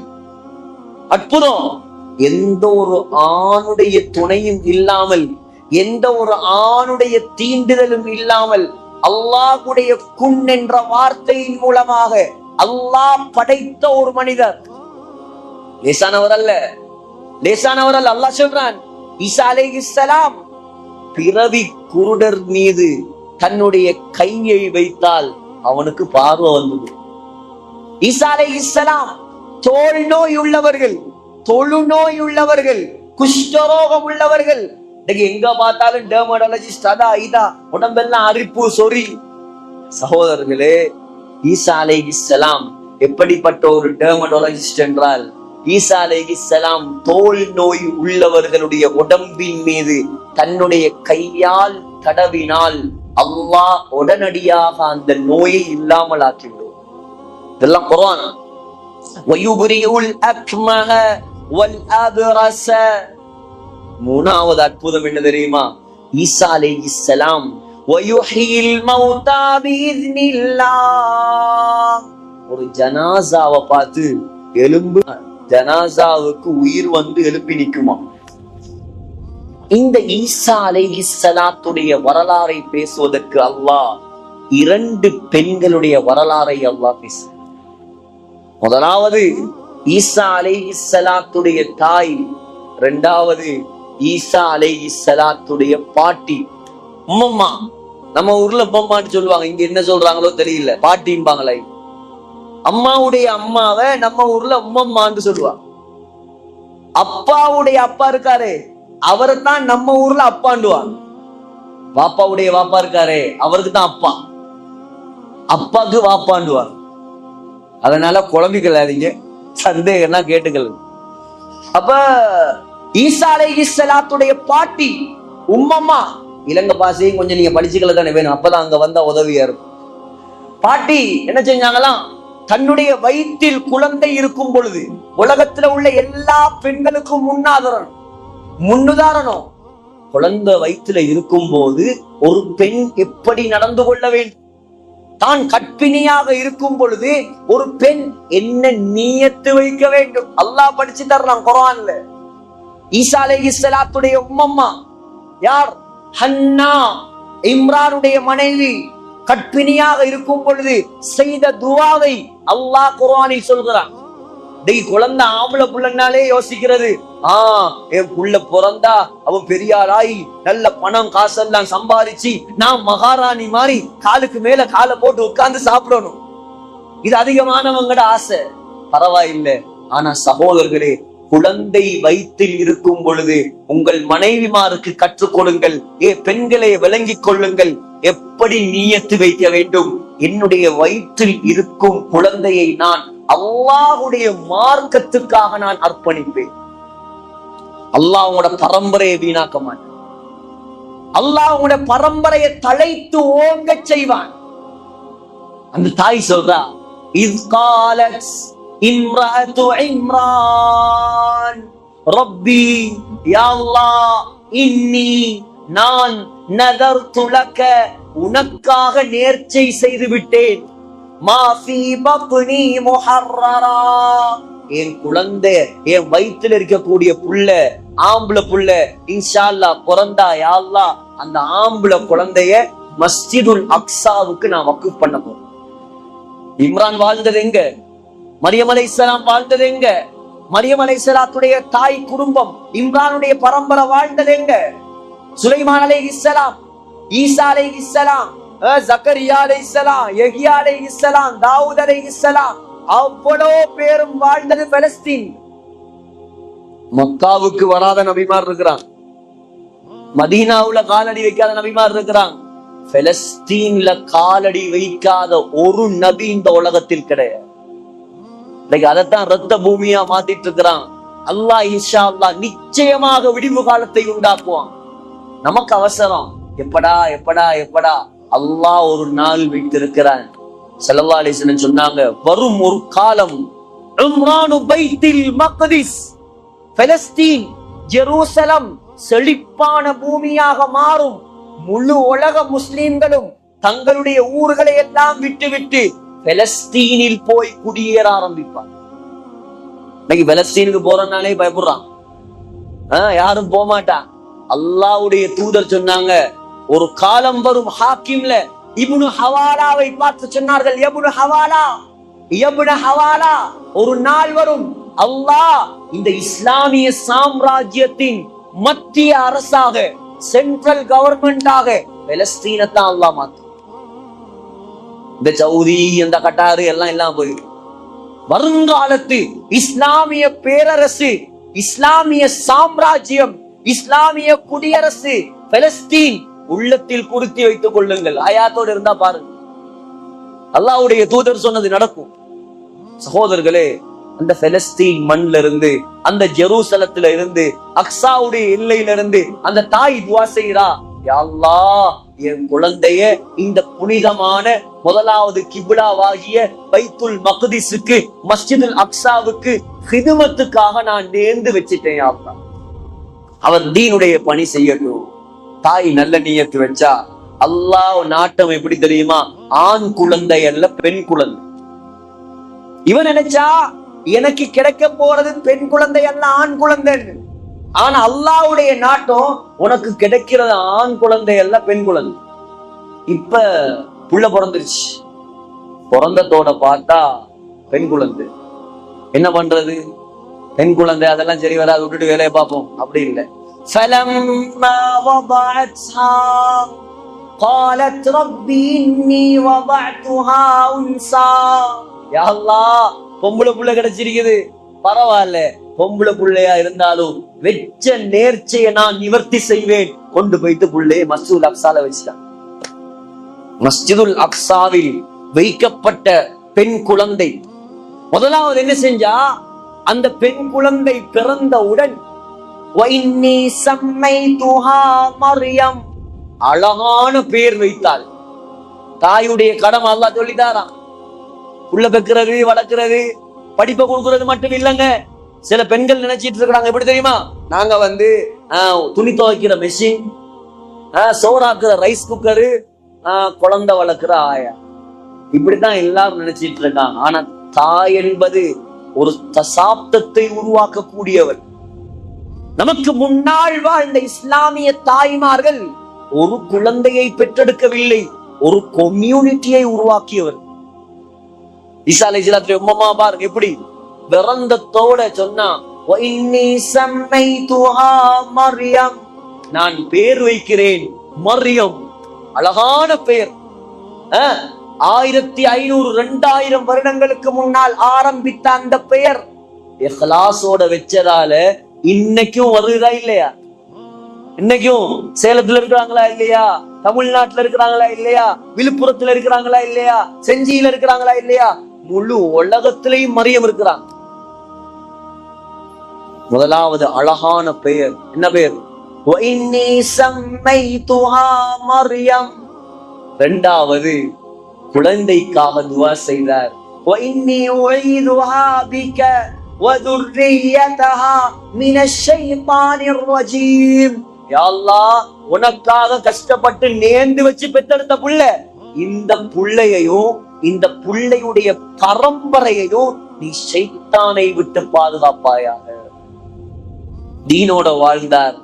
அற்புதம். எந்த ஒரு ஆணுடைய துணையும் இல்லாமல், எந்த ஒரு ஆணுடைய தீண்டுதலும் இல்லாமல் அல்லாஹ்வுடைய குன் என்ற வார்த்தையின் மூலமாக அல்லாஹ் படைத்த ஒரு மனிதர். லேசானவர் அல்ல, லேசானவர் அல்ல. அல்லாஹ் சொல்றான், ஈசா அலைஹிஸ்ஸலாம் பிறவி குருடர் மீது தன்னுடைய கையை வைத்தால் அவனுக்கு பார்வை வந்தது. ஈசா அலைஹிஸ்ஸலாம் தோல் நோய் உள்ளவர்கள், தொழுநோய் உள்ளவர்கள், குஷ்டரோகம் உள்ளவர்கள், எங்க பார்த்தாலும் டெர்மடாலஜிஸ்ட், அதா இதா, உடம்பெல்லாம் அரிப்பு சொறி. சகோதரர்களே, ஈசா அலைஹிஸ்ஸலாம் எப்படிப்பட்ட ஒரு டெர்மடாலஜிஸ்ட் என்றால், ஈசா அலைஹிஸ்ஸலாம் தோல் நோய் உள்ளவர்களுடைய உடம்பின் மீது தன்னுடைய கையால் தடவினால் அல்லாஹ் உடனடியாக அந்த நோயை இல்லாமல் ஆக்கிவிடும். இதெல்லாம் குர்ஆன். வயுபரியுல் அக்மஹ வல் அப்ரஸ. 3வது அற்புதம் என்ன தெரியுமா? ஈசா அலைஹிஸ்ஸலாம் வயுஹில் மௌதா பிஇذனில்லாஹ். ஒரு ஜனாசாவை பார்த்து எலும்பு ஜனாசாவுக்கு உயிர் வந்து எழுப்பி நிக்குமா. இந்த ஈசா அலைஹிஸ்ஸலாத்துடைய வரலாறை பேசுவதற்கு அல்லாஹ் 2 பெண்களுடைய வரலாறை அல்லாஹ் பேச. முதலாவது ஈசா அலைஹிஸ்ஸலாத்துடைய தாய், 2வது ஈசா அலைஹிஸ்ஸலாத்துடைய பாட்டி உம்மம்மா. நம்ம ஊர்ல உம்மம்மான்னு சொல்லுவாங்க, இங்க என்ன சொல்றாங்களோ தெரியல, பாட்டிம்பாங்களே. அம்மாவுடைய அம்மாவை நம்ம ஊர்ல உம்மம்மான்னு சொல்லுவாங்க. அப்பாவுடைய அப்பா இருக்காரு, அவரை தான் நம்ம ஊர்ல அப்பாண்டுவாங்க. வாப்பாவுடைய வாப்பா இருக்காரு, அவருக்கு தான் அப்பா, அப்பாக்கு வாப்பாண்டுவாங்க. அதனால குழம்பிக்கலாதீங்க, சந்தேகம்னா கேட்டுக்கல. அப்ப ஈசா அலைஹிஸ்ஸலாத்துடைய பாட்டி உம்மம்மா, இலங்கை பாசையும் கொஞ்சம் நீங்க படிச்சுக்கல தானே வேணும், அப்பதான் அங்க வந்தா உதவியா இருக்கும். பாட்டி என்ன செஞ்சாங்களாம், தன்னுடைய வயிற்றில் குழந்தை இருக்கும் பொழுது உலகத்துல உள்ள எல்லா பெண்களுக்கும் முன்னுதாரணம், குழந்தை வயிற்றுல இருக்கும் போது ஒரு பெண் எப்படி நடந்து கொள்ள வேண்டும், தான் கற்பிணியாக இருக்கும் பொழுது ஒரு பெண் என்ன நியத்து வைக்க வேண்டும், அல்லாஹ் படிச்சு தரலாம் குர்ஆன்ல. ஈசா அலைஹிஸ்ஸலாத்துடைய உம்மம்மா யார்? ஹன்னா, இம்ரானுடைய மனைவி. கற்பிணியாக இருக்கும் பொழுது செய்த துஆவை அல்லாஹ் குர்ஆனில் சொல்கிறான். குழந்தை ஆம்பளை புள்ளனாலே யோசிக்கிறது, என் புள்ள பிறந்தா அவன் பெரியாராய் நல்ல பணம் காசெல்லாம் சம்பாதிச்சு நான் மகாராணி மாதிரி காலுக்கு மேல காலை போட்டு உட்கார்ந்து சாப்பிடணும். இது அதிகமானவங்கட ஆசை. பரவாயில்லை. ஆனா சகோதரர்களே, குழந்தை வயிற்றில் இருக்கும் பொழுது உங்கள் மனைவிமாருக்கு கற்றுக் கொடுங்கள். பெண்களை விளங்கிக் கொள்ளுங்கள், எப்படி நியத்து வைக்க வேண்டும். என்னுடைய வயிற்றில் இருக்கும் குழந்தையை நான் அல்லாஹ்வுடைய மார்க்கத்துக்காக நான் அர்ப்பணிப்பேன். அல்லாஹ் உங்களோட பரம்பரையை வீணாக்க மாட்டான். அல்லாஹ் உங்களோட பரம்பரையை தழைத்து ஓங்க செய்வான். அந்த தாய் சொல்றா, இஸ் காலத் இம்ராத்து இம்ரான் ரப்பி யா அல்லாஹ் இன்னி நான் நதர்து லக உனக்காக நேர்ச்சை செய்து விட்டேன். மா ஃபீ பத்னி முஹர்ரரா, என் குழந்தை, என் வயிற்றில் இருக்கக்கூடிய புள்ள, ஆம்பளை புள்ள இன்ஷா அல்லாஹ் பிறந்தா யா அல்லாஹ் அந்த ஆம்பளை குழந்தைய மஸ்ஜிதுல் அக்ஸாவுக்கு நான் வக்ஃப் பண்ண போறேன். இம்ரான் வாழ்ந்தது எங்க? மரியம் அலைஹிஸ்ஸலாம் வாழ்ந்தது எங்க? மரியம் அலைஹிஸ்ஸலாத்துடைய தாய் குடும்பம் இம்ரானுடைய பரம்பரை வாழ்ந்தது எங்க? சுலைமான் அலைஹிஸ்ஸலாம், ஈசா அலைஹிஸ்ஸலாம், ஜக்கரியா அலைஹிஸ்ஸலாம், யஹ்யா அலைஹிஸ்ஸலாம், தாவூத் அலைஹிஸ்ஸலாம், அவ்வளவு பேரும் வாழ்ந்தது பலஸ்தீன். மக்காவுக்கு வராத நபிமார் இருக்கிறான், மதீனாவுல காலடி வைக்காத நபிமார் இருக்கிறான், பலஸ்தீன்ல காலடி வைக்காத ஒரு நபி இந்த உலகத்தில் கிடையாது. அதைத்தான் ரத்த பூமியா மாத்திட்டு இருக்கிறான். அல்லாஹ் இன்ஷா அல்லாஹ் நிச்சயமாக விடிவு காலத்தை உண்டாக்குவான். நமக்கு அவசரம், எப்படா எப்படா எப்படா. அல்லாஹ் ஒரு நாள் வைத்திருக்கிறான். ஸல்லல்லாஹு அலைஹி வஸல்லம் சொன்னாங்க, வரும் ஒரு காலம் உம்ரானு பைத்துல் மக்திஸ், பலஸ்தீன் ஜெருசலம் செழிப்பான பூமியாக மாறும். முழு உலக முஸ்லிம்களும் தங்களுடைய ஊர்களை எல்லாம் விட்டு பலஸ்தீனில் போய் குடியேற ஆரம்பிப்பார். இன்னைக்கு பலஸ்தீனுக்கு போறனாலே பயப்படுறான், யாரும் போக மாட்டான். அல்லாஹ்வுடைய தூதர் சொன்னாங்க, ஒரு காலம் வரும், ஹாக்கிம்ல இப்னு ஹவாலாவை பார்த்து சொன்னார்கள், இப்னு ஹவாலா, இப்னு ஹவாலா, ஒரு நாள் வரும் அல்லாஹ் இந்த இஸ்லாமிய சாம்ராஜ்யத்தின் மத்திய அரசாக, சென்ட்ரல் கவர்மெண்டாக பலஸ்தீனை தான் அல்லாஹ் மாத்தும். இந்த சவுதி, இந்த கட்டாரு எல்லாம் போயிடும். வருங்காலத்து இஸ்லாமிய பேரரசு, இஸ்லாமிய சாம்ராஜ்யம், இஸ்லாமிய குடியரசு பலஸ்தீன் உள்ளத்தில் குறித்து வைத்துக் கொள்ளுங்கள். ஆயாத்தோடு இருந்தா பாருங்க, அல்லாஹ்வுடைய தூதர் சொன்னது நடக்கும். சகோதரர்களே, அந்த பலஸ்தீன் மண்ணில இருந்து, அந்த ஜெருசலத்துல இருந்து, அக்ஸாவுடைய எல்லையில இருந்து அந்த தாய் துஆ செய்றா, யா அல்லாஹ் என் குழந்தைய இந்த புனிதமான முதலாவது கிப்லாவாகிய பைத்துல் மக்திஸுக்கு, மஸ்ஜிதுல் அக்ஸாவுக்கு ஹிதுமத்துக்காக நான் நேர்ந்து வச்சிட்டேன். யா அல்லாஹ் அவர் தீனுடைய பணி செய்யட்டும். தாய் நல்ல நியத்து வச்சா அல்லாஹ் நாட்டம் எப்படி தெரியுமா? ஆண் குழந்தை அல்ல, பெண் குழந்தை. இவன் நினைச்சா எனக்கு கிடைக்க போறது பெண் குழந்தை அல்ல, ஆண் குழந்தை. ஆனா அல்லாஹ்வுடைய நாட்டம் உனக்கு கிடைக்கிறது ஆண் குழந்தை அல்ல, பெண் குழந்தை. இப்ப புள்ள பிறந்துருச்சு. பிறந்ததோட பார்த்தா பெண் குழந்தை. என்ன பண்றது? பெண் குழந்தை அதெல்லாம் சரி வராது, விட்டுட்டு வேலையை பார்ப்போம். அப்படி இல்லை. فلما وضعتها قالت ربي إني وضعتها أنثى. யா அல்லாஹ், பொம்பளை புள்ள கிடைச்சிருக்குது, பரவாயில்ல. பொம்பளை புள்ளையா இருந்தாலும் வெச்ச நேர்ச்சையை நான் நிவர்த்தி செய்வேன். கொண்டு போயிட்டு புள்ளைய மஸ்ஜிதுல் அக்ஸால வச்சுட்டான். மஸ்ஜிதுல் அக்ஸாவில் வைக்கப்பட்ட பெண் குழந்தை முதலாவது என்ன செஞ்சா, அந்த பெண் குழந்தை பிறந்தவுடன் மரியம் அழகான பேர் வைத்தாள். தாயுடைய கடமை அல்லாஹ் சொல்லிட்டாராம். புள்ள பெக்கிறது, வளர்க்கிறது, படிப்பை கொடுக்கறது மட்டும் இல்லைங்க. சில பெண்கள் நினைச்சிட்டு இருக்கிறாங்க, எப்படி தெரியுமா? நாங்க துணி துவைக்கிற மெஷின், சோறாக்குற ரைஸ் குக்கரு, குழந்தை வளர்க்கிற ஆயா, இப்படித்தான் எல்லாரும் நினைச்சிட்டு இருக்காங்க. ஆனா தாய் என்பது ஒரு தசாப்தத்தை உருவாக்கக்கூடியவர். நமக்கு முன்னாள் வாழ்ந்த இஸ்லாமிய தாய்மார்கள் ஒரு குழந்தையை பெற்றெடுக்கவில்லை, ஒரு கம்யூனிட்டியை உருவாக்கியவர். ஈசா அலைஹிஸ்ஸலாத்துடைய உம்மம்மா பாருங்க எப்படி விரந்தத்தோட சொன்னா, மரியம், நான் பேர் வைக்கிறேன் மரியம். அழகான பெயர். 1500 2000 வருடங்களுக்கு முன்னால் ஆரம்பித்த அந்த பெயர் இஹ்லாஸோட வச்சதால இன்னைக்கும் வருதா இல்லையா? இன்னைக்கும் சேலத்துல இருக்கிறாங்களா இல்லையா? தமிழ்நாட்டுல இருக்கிறாங்களா இல்லையா? விழுப்புரத்துல இருக்கிறாங்களா இல்லையா? செஞ்சியில இருக்கிறாங்களா இல்லையா? முழு உலகத்திலையும் மரியம் இருக்கிறாங்க. முதலாவது அழகான பெயர் என்ன பெயர்? மரியம். இரண்டாவது குழந்தைக்காக துஆ செய்தார். யா அல்லாஹ், உனக்காக கஷ்டப்பட்டு நேர்ந்து வச்சு பெற்றெடுத்த புள்ள, இந்த புள்ளையையும் இந்த புள்ளையுடைய பரம்பரையையும் நீ ஷைத்தானை விட்டு பாதுகாப்பாயாக. தீனோட வாழ்ந்தார்,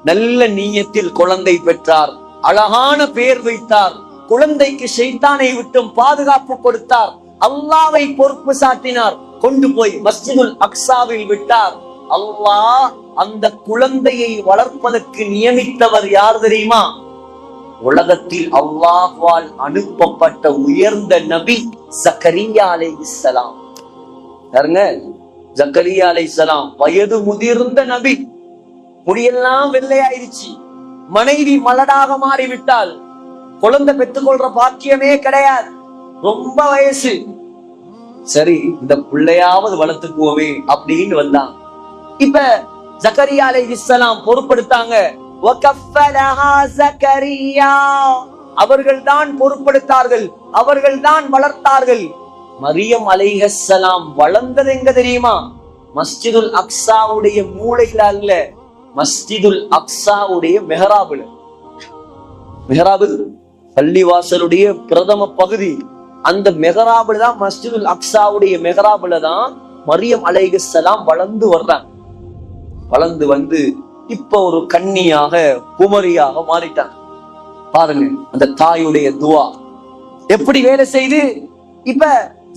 நல்ல நீயத்தில் குழந்தை பெற்றார், அழகான பெயர் வைத்தார், குழந்தைக்கு ஷைத்தானை விட்டும் பாதுகாப்பு கொடுத்தார், அல்லாஹ்வை பொறுப்பு சாட்டினார், கொண்டு போய் மஸ்ஜிதுல் அக்ஸாவில் விட்டார். அல்லாஹ் அந்த குழந்தையை வளர்ப்பதற்கு நியமித்தவர் யார் தெரியுமா? உலகத்தில் அல்லாஹ்வால் அனுப்பப்பட்ட உயர்ந்த நபி ஜக்கரியா அலைஹிஸ்ஸலாம். பாருங்க, ஜக்கரியா அலைஹிஸ்ஸலாம் வயது முதிர்ந்த நபி, முடியெல்லாம் வெள்ளையாயிருச்சு, மனைவி மலடாக மாறிவிட்டால், குழந்தை பெற்றுக்கொள்ற பாக்கியமே கிடையாது, ரொம்ப வயசு. சரி, இந்த பிள்ளையாவது வளர்த்துக்குவோமே அப்படின்னு வந்தான். இப்ப ஜக்கரியா அலைஹிஸ்ஸலாம் பொறுப்படுத்தாங்க. அவர்கள் தான் பொறுப்படுத்தார்கள், அவர்கள் தான் வளர்த்தார்கள். மரியம் அலைஹிஸ்ஸலாம் வளர்ந்தது எங்க தெரியுமா? மஸ்ஜிதுல் அக்ஸாவுடைய மூளையில அல்ல, மஸ்ஜிதுல் அக்ஸாவுடைய மெஹராபுல. மெஹராபு பள்ளிவாசலுடைய பிரதம பகுதி, அந்த மெஹராபுல தான், மஸ்ஜிதுல் அக்ஸாவுடைய மெஹராபுல தான் மரியம் அலைஹிஸ்ஸலாம் வளர்ந்து வர்றாங்க. வளர்ந்து வந்து இப்ப ஒரு கன்னியாக, குமரியாக மாறிட்டாங்க. பாருங்க அந்த தாயுடைய துஆ எப்படி வேலை செய்து. இப்ப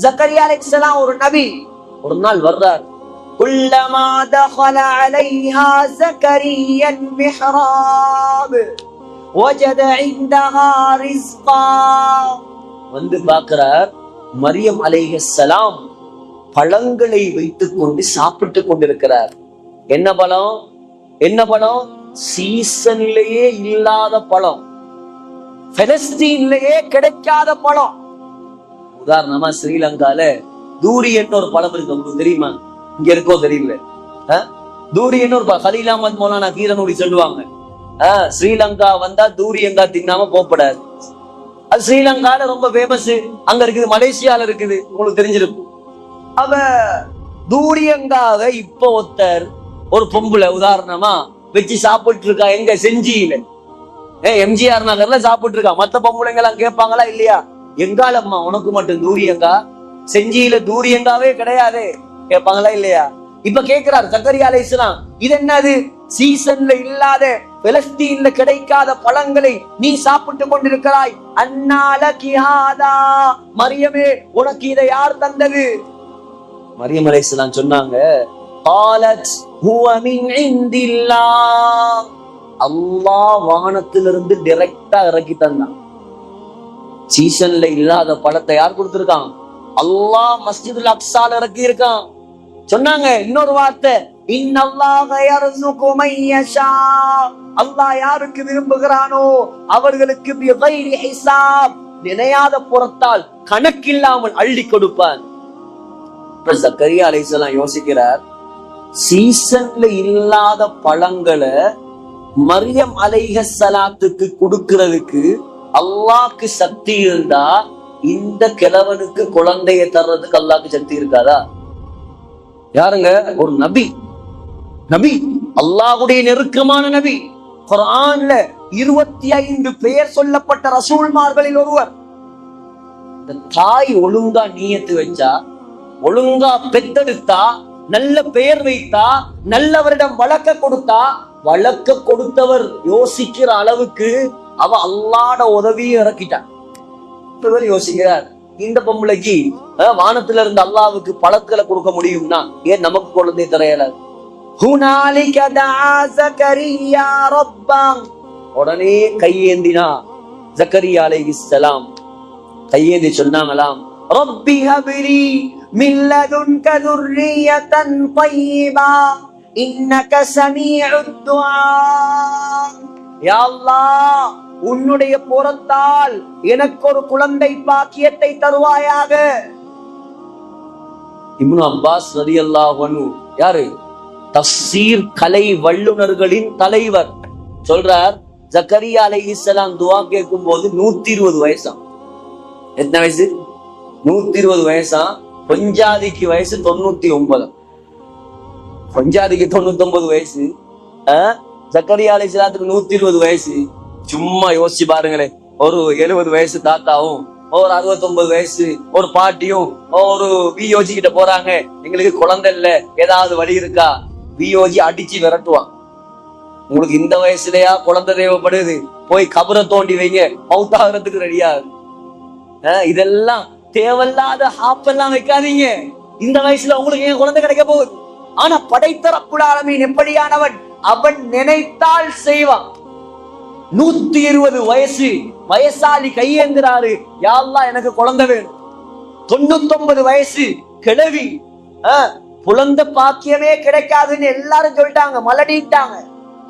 ஜக்கரியா அலைஹிஸ்ஸலாம் ஒரு நபி, ஒரு நாள் வர்றார். குல்லமா தഖல அலைஹா ஜக்கரியா மிஹ்ராப் வஜத இன்தஹா ரிஸ்கா. வந்து பார்க்கிறார், மரியம் அலைஹிஸ்ஸலாம் பழங்களை வைத்துக் கொண்டு சாப்பிட்டு கொண்டிருக்கிறார். என்ன பழம்? என்ன பழம்? சீசன்லயே இல்லாத பழம், பலஸ்தீன்லயே கிடைக்காத பழம். உதாரணமா ஸ்ரீலங்கால தூரி என்ற ஒரு பழம் இருக்கு, உங்களுக்கு தெரியுமா? இங்க இருக்கோ தெரியல. தூரி என்ன ஒரு கலீல் அஹ்மத் மௌலானா கீரனூரி சொல்லுவாங்க, ஸ்ரீலங்கா வந்தா தூரி எங்கா தின்னாம போகப்படாது. அது ஸ்ரீலங்கால ரொம்ப ஃபேமஸ், அங்க இருக்குது, மலேசியால இருக்குது, உங்களுக்கு தெரிஞ்சிருக்கும். அவ தூரியங்காக இப்ப ஒருத்தர், ஒரு பொம்புல உதாரணமா வச்சு சாப்பிட்டு இருக்கா, எங்க செஞ்சியில. எம்ஜிஆர் நகர்ல சாப்பிட்டு இருக்கான். மத்த பொம்பளைங்க எல்லாம் கேட்பாங்களா இல்லையா? எங்காலம்மா உனக்கு மட்டும் தூரியங்கா, செஞ்சியில தூரியங்காவே கிடையாது கேட்பாங்களா இல்லையா? இப்ப கேட்கிறார் ஜக்கரியா அலைஹிஸ்ஸலாம், இது என்னது? சீசன்ல இல்லாத, பலஸ்தீன்ல கிடைக்காத பழங்களை நீ சாப்பிட்டு கொண்டிருக்கிறாய். அன்னால கிஹாதா, மரியமே உனக்கு இதை யார் தந்தது? மரியம் அலைஹிஸ்ஸலாம் சொன்னாங்க, காலத் ஹுவ மின் இந்தில்லாஹ், அல்லாஹ் வானத்திலிருந்து டைரக்டா இறக்கி தந்தான். சீசன்ல இல்லாத பழத்தை யார் கொடுத்திருக்கான்? அல்லாஹ் மஸ்ஜிதுல் அக்ஸால இறக்கி இருக்கான். சொன்னாங்க இன்னொரு வார்த்தை, இன்னல்லாஹ யர்ஸுகு மன் யஷா, அல்லாஹ் யாருக்கு விரும்புகிறானோ அவர்களுக்கு பிகைரி ஹிசாப், நினையாத புறத்தால் கணக்கில்லாமல் அள்ளி கொடுப்பான். ஜக்கரியா அலைஹிஸ்ஸலாம் யோசிக்கிறார், சீசன்ல இல்லாத பழங்களை மரியம் அலைஹிஸ்ஸலாத்துக்கு கொடுக்கிறதுக்கு அல்லாஹ்க்கு சக்தி இருந்தா இந்த கிழவனுக்கு குழந்தைய தர்றதுக்கு அல்லாஹ்க்கு சக்தி இருக்காதா? யாருங்க? ஒரு நபி, நபி அல்லாஹ்வுடைய நெருக்கமான நபி. குர்ஆன்ல 25 பெயர் சொல்லப்பட்ட ரசூல்மார்களில் ஒருவர். இந்த தாய் ஒழுங்கா நியத்து வச்சா, ஒழுங்கா பெத்தெடுத்தா, நல்ல பெயர் வைத்தா, நல்லவரிடம் வளர்க்க கொடுத்தா, வளர்க்க கொடுத்தவர் யோசிக்கிற அளவுக்கு அவ அல்லாஹ்வோட உதவியை இறக்கிட்டான். இவர் யோசிக்கிறார், இந்த பொம்பளைக்கு வானத்துல இருந்து அல்லாஹ்வுக்கு பழங்களை கொடுக்க முடியும்னா ஏன் நமக்கு குழந்தை தரையல? ஹுனாலிக தஆ ஜக்கரியா ரப்பஹ், உடனே கையேந்தினா ஜக்கரியா அலைஹிஸ்ஸலாம் கையேந்தி சொன்னாங்களாம், ரப்பி ஹப்லி மின் லதுன்க ذُرِّيَّةً طَيِّبَةً இன்னக ஸமீஉத் துஆ. யா அல்லாஹ், உன்னுடைய புறத்தால் எனக்கு ஒரு குழந்தை பாக்கியத்தை தருவாயாக. இப்னு அப்பாஸ் ரலியல்லாஹு அன்ஹு, யாரு? தஃசீர் கலை வல்லுனர்களின் தலைவர், சொல்றார், ஜக்கரியா அலைஹிஸ்ஸலாம் துஆ கேட்கும் போது 120 வயசாம். எத்தனை வயசு? 120 வயசாம். பஞ்சாதிக்கு வயசு 99. பஞ்சாதிக்கு 99 வயசு, ஜக்கரியா அலைஹிஸ்ஸலாத்துக்கு 120 வயசு. சும்மா யோசிச்சு பாருங்களேன், ஒரு 70 வயசு தாத்தாவும் ஒரு 69 வயசு ஒரு பாட்டியும் ஒரு வியோஜி கிட்ட போறாங்க, எங்களுக்கு குழந்தை இல்ல, ஏதாவது வழி இருக்கா? வியோஜி அடிச்சு விரட்டுவான். உங்களுக்கு இந்த வயசுலயா குழந்தை தேவைப்படுது? போய் கபரை தோண்டி வைங்க, மௌத்தாகிறதுக்கு ரெடியா. இதெல்லாம் தேவையில்லாத ஹாப்பெல்லாம் வைக்காதீங்க. இந்த வயசுல உங்களுக்கு ஏன் குழந்தை கிடைக்க போகுது? ஆனா படைத்த ரப்புல் ஆலமீன் எப்படியானவன், அவன் நினைத்தால் செய்வான். 120 வயசு வயசாலி கையேந்திராரு, யா அல்லாஹ் எனக்கு குழந்தை வேணும். 99 வயசு கிழவி, குழந்தை பாக்கியமே கிடைக்காதுன்னு எல்லாரும் சொல்லிட்டாங்க, மலடிட்டாங்க.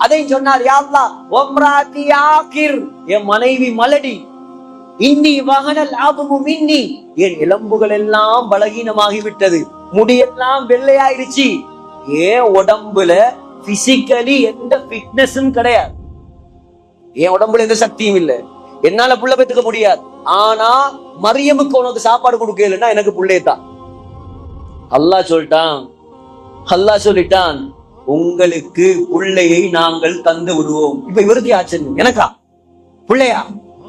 அதையும் சொன்னார், யா அல்லாஹ் வம்ராத்தி ஆகிர், என் மனைவி மலடி. இன்னி வகனல் ஆபமு மின்னி, என் எலும்புகள் எல்லாம் பலகீனமாகிவிட்டது, முடியெல்லாம் வெள்ளையாயிருச்சு. ஏன் உடம்புல பிசிக்கலி எந்த ஃபிட்னஸும் கிடையாது, என் உடம்புல எந்த சக்தியும் இல்ல, என்னால புள்ள பெத்துக்க முடியாது. ஆனா மரியமுக்கு உனக்கு சாப்பாடு கொடுக்கலன்னா எனக்கு புள்ளையத்தான். அல்லாஹ் சொல்லிட்டான், அல்லாஹ் சொல்லிட்டான், உங்களுக்கு புள்ளையை நாங்கள் தந்து விடுவோம். இப்ப இவருக்கு ஆச்சரியம், எனக்கா புள்ளையா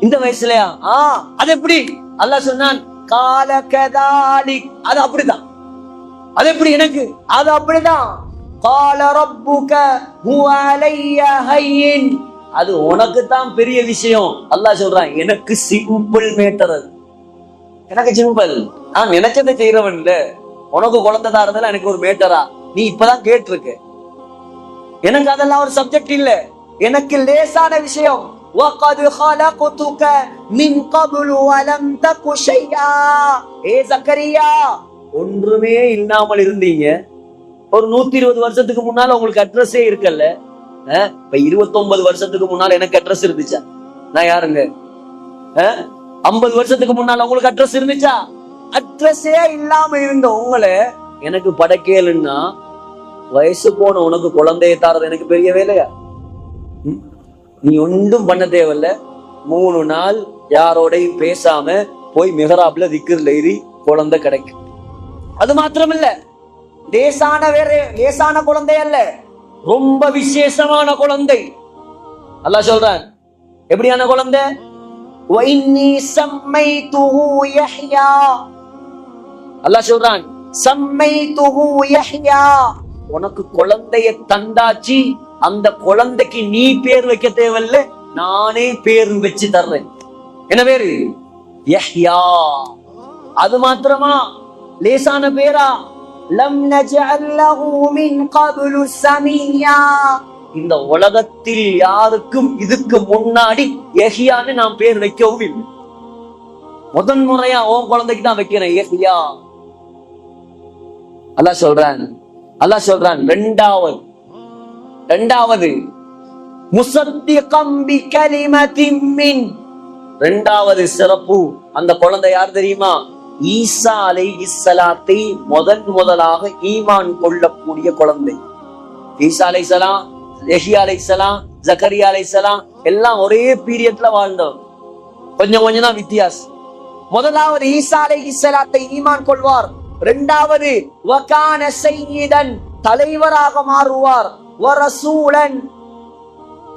இந்த வயசுலயா? அது எப்படி? அல்லாஹ் சொன்னான், கால கதாலிக், அது அப்படிதான். அது எப்படி எனக்கு? அது அப்படிதான். கால ரப்புக ஹுவ அலைய ஹய்யின், அது உனக்கு தான் பெரிய விஷயம். அல்லாஹ் சொல்றான், எனக்கு சிம்பிள் மேட்டர், அது எனக்கு சிம்பிள், நான் நினைச்சதை செய்யறவன் இல்ல. உனக்கு குழந்தை தாரதுல எனக்கு ஒரு மேட்டரா? நீ இப்பதான் கேட்டிருக்க. எனக்கு அதெல்லாம் ஒரு சப்ஜெக்ட் இல்ல, எனக்கு லேசான விஷயம். وَقَدْ خَلَقْتُكَ مِنْ قَبْلُ وَلَمْ تَكُ شَيْئًا. ஏ ஜக்கரியா, ஒன்றுமே இல்லாமல் இருந்தீங்க. ஒரு 120 வருஷத்துக்கு முன்னால உங்களுக்கு அட்ரஸே இருக்கல்ல. இப்ப 29 வருஷத்துக்கு முன்னால எனக்கு அட்ரஸ் இருந்துச்சா? நான் யாருங்க? 50 வருஷத்துக்கு முன்னால உங்களுக்கு அட்ரஸ் இருந்துச்சா? அட்ரஸே இல்லாம இருந்த உங்களை எனக்கு படைக்கலன்னா, வயசு போன உனக்கு குழந்தைய தாரது எனக்கு பெரிய வேலையா? நீ ஒன்றும் பண்ண தேவையில்ல. 3 நாள் யாரோடையும் பேசாம போய் மிஹராப்ல திக்ர்ல ஏறி குழந்தை கிடைக்கும். அது மாத்திரமில்ல, லேசான குழந்தை அல்ல, ரொம்ப விசேஷமான குழந்தை. அல்லாஹ் சொல்றான், எப்படியான குழந்தை? وَإِنِّي سَمَّيْتُهُ يَحْيَى. அல்லாஹ் சொல்றான், சம்மைதுஹு யஹ்யா, உனக்கு குழந்தைய தந்தாச்சு, அந்த குழந்தைக்கு நீ பேர் வைக்க தேவையில்ல, நானே பேர் வச்சு தர்றேன். என்ன பேரு? யஹ்யா. அது மாத்திரமா? லேசான பேரா? லம் நஜஅல் லஹு மின் கப்லு சமியா. இந்த உலகத்தில் யாருக்கும் இதுக்கு முன்னாடி யஹ்யான்னு நான் பேர் வைக்கவும் இல்லை. முதன் முறையா உன் குழந்தைக்கு தான் வைக்கிறேன் யஹ்யா. அல்லாஹ் சொல்றான் இரண்டாவது முஸத்திகம் பிகலிமத்தின் மின். இரண்டாவது சிறப்பு, அந்த குழந்தை யார் தெரியுமா? ஈசா அலைஹிஸ்ஸலாத்தை முதலாக ஈமான் கொள்ளக்கூடிய குழந்தை. ஈசா அலைஹிஸ்ஸலாம், யஹ்யா அலைஹிஸ்ஸலாம், ஜக்கரியா அலைஹிஸ்ஸலாம் எல்லாம் ஒரே பீரியட்ல வாழ்ந்தவர். கொஞ்சம் தான் வித்தியாசம். முதலாவது ஈசா அலைஹிஸ்ஸலாத்தை ஈமான் கொள்வார். இரண்டாவது வகான சய்யிதன், தலைவராக மாறுவார். வரசூலன்,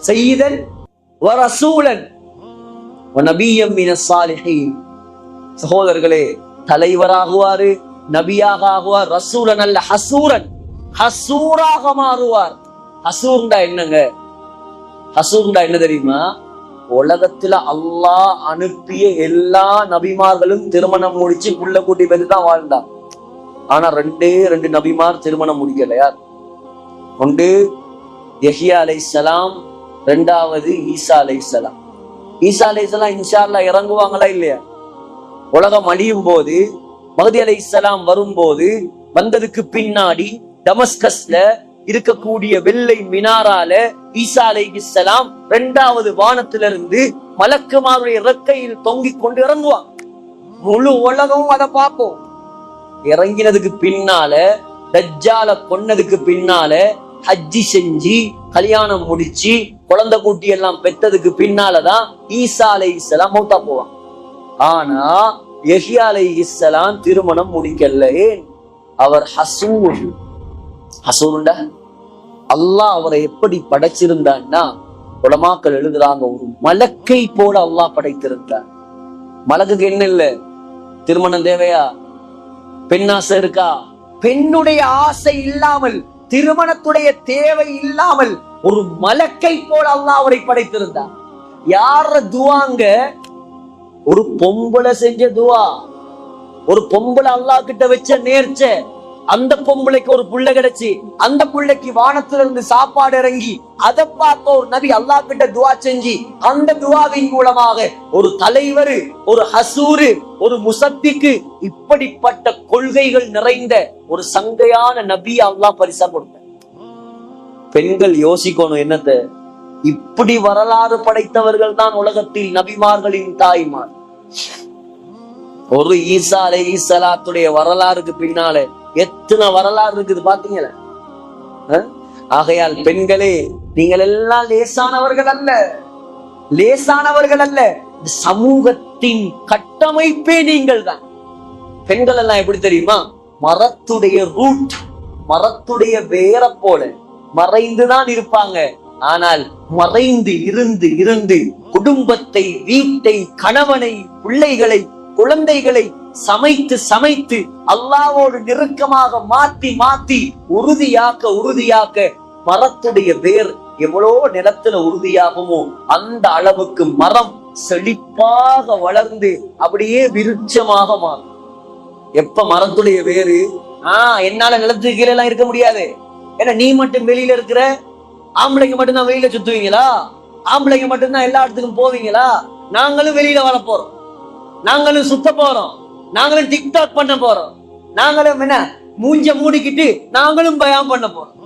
சய்யிதன் வரசூலன் வநபிய்யம் மினஸ் சாலிஹீன். சகோதரர்களே, தலைவராகுவாரு, நபியாக ஆகுவார். ரசூலன் அல்ல, ஹசூரன், ஹசூராக மாறுவார். ஹசூர்ண்டா என்னங்க? ஹசூர்ண்டா என்ன தெரியுமா? உலகத்துல அல்லாஹ் அனுப்பிய எல்லா நபிமார்களும் திருமணம் முடிச்சு புள்ள கூட்டி தான் வாழ்ந்தான். ஆனா ரெண்டு நபிமார் திருமணம் முடிக்கல. யார்? ஒன்று யஹ்யா அலைஹிஸ்ஸலாம், இரண்டாவது ஈசா அலைஹிஸ்ஸலாம். ஈசா அலைஹிஸ்ஸலாம் இன்ஷா அல்லாஹ் இறங்குவாங்களா இல்லையா? உலகம் அழியும் போது, மஹ்தி அலைஹிஸ்ஸலாம் வரும்போது, வந்ததுக்கு பின்னாடி டமஸ்கஸ்ல இருக்கக்கூடிய வெள்ளை மினாரால ஈசா அலைஹிஸ்ஸலாம் இரண்டாவது வானத்திலிருந்து மலக்குமாருடைய இறக்கையில் தொங்கிக் கொண்டு இறங்குவாங்க. முழு உலகமும் அதை பார்ப்போம். இறங்கினதுக்கு பின்னால, தஜ்ஜால கொன்னதுக்கு பின்னால, ஹஜ்ஜி செஞ்சு கல்யாணம் முடிச்சு குழந்தை கூட்டி எல்லாம் பெற்றதுக்கு பின்னாலதான் ஈசா அலைஹிஸ்ஸலாம் மௌத்தா போவாங்க. ஆனா யஹ்யா அலைஹிஸ்ஸலாம் திருமணம் முடிக்கல. ஏன்? அவர் ஹசூர். ஹசூருண்டா அல்லாஹ் அவரை எப்படி படைச்சிருந்தான்னா, உலமாக்கள் எழுதுறாங்க, ஒரு மலக்கை போல அல்லாஹ் படைத்திருந்தார். மலக்குக்கு என்ன இல்ல? திருமணம் தேவையா? பெண்ணாசை இருக்கா? பெண்ணுடைய ஆசை இல்லாமல், திருமணத்துடைய தேவை இல்லாமல் ஒரு மலக்கை போல அல்லாஹ் அவரை படைத்திருந்தார். யார துவாங்க? ஒரு பொம்பளை செஞ்ச துவா. ஒரு பொம்பளை அல்லாஹ் கிட்ட வச்ச நேர்ச்ச. அந்த பொம்பளைக்கு ஒரு புள்ள கிடைச்சு, அந்த புள்ளைக்கு வானத்திலிருந்து சாப்பாடு இறங்கி, அதை பார்த்த ஒரு நபி அல்லாஹ் கிட்ட துவா செஞ்சு, அந்த துவாவின் மூலமாக ஒரு தலைவர், ஒரு ஹசூரு, ஒரு முசத்திக்கு, இப்படிப்பட்ட கொள்கைகள் நிறைந்த ஒரு சங்கையான நபி அல்லாஹ் பரிசா கொடுத்த. பெண்கள் யோசிக்கணும் என்னத்த, இப்படி வரலாறு படைத்தவர்கள் தான் உலகத்தில் நபிமார்களின் தாய்மார். ஒரு ஈசா அலைஹிஸ்ஸலாத்துடைய வரலாறுக்கு பின்னால எத்தனை வரலாறு இருக்குது பாத்தீங்களா? ஆகையால் பெண்களே, நீங்கள் எல்லாம் லேசானவர்கள் அல்ல. சமூகத்தின் கட்டமைப்பே நீங்கள் தான். பெண்கள் எல்லாம் எப்படி தெரியுமா? மரத்துடைய ரூட், மரத்துடைய வேர போல மறைந்துதான் இருப்பாங்க. ஆனால் மறைந்து இருந்து குடும்பத்தை, வீட்டை, கணவனை, பிள்ளைகளை, குழந்தைகளை சமைத்து அல்லாஹ்வோடு நெருக்கமாக மாத்தி உறுதியாக்க மரத்துடைய வேர் எவ்வளவு நிலத்துல உறுதியாகுமோ அந்த அளவுக்கு மரம் செழிப்பாக வளர்ந்து அப்படியே விருட்சமாக மாறும். எப்ப மரத்துடைய வேறு என்னால நிலத்துக்கு கீழே எல்லாம் இருக்க முடியாது. ஏன்னா நீ மட்டும் வெளியில இருக்கிற, ஆம்பளைங்க மட்டும்தான் வெளியில சுத்துவீங்களா? ஆம்பளைங்க மட்டும்தான் எல்லா இடத்துக்கும் போவீங்களா? நாங்களும் வெளியில வர போறோம், நாங்களும் சுத்த போறோம், நாங்களும் டிக்டாக் பண்ண போறோம், நாங்களும் என்ன மூஞ்ச மூடிக்கிட்டு நாங்களும் பயம் பண்ண போறோம்.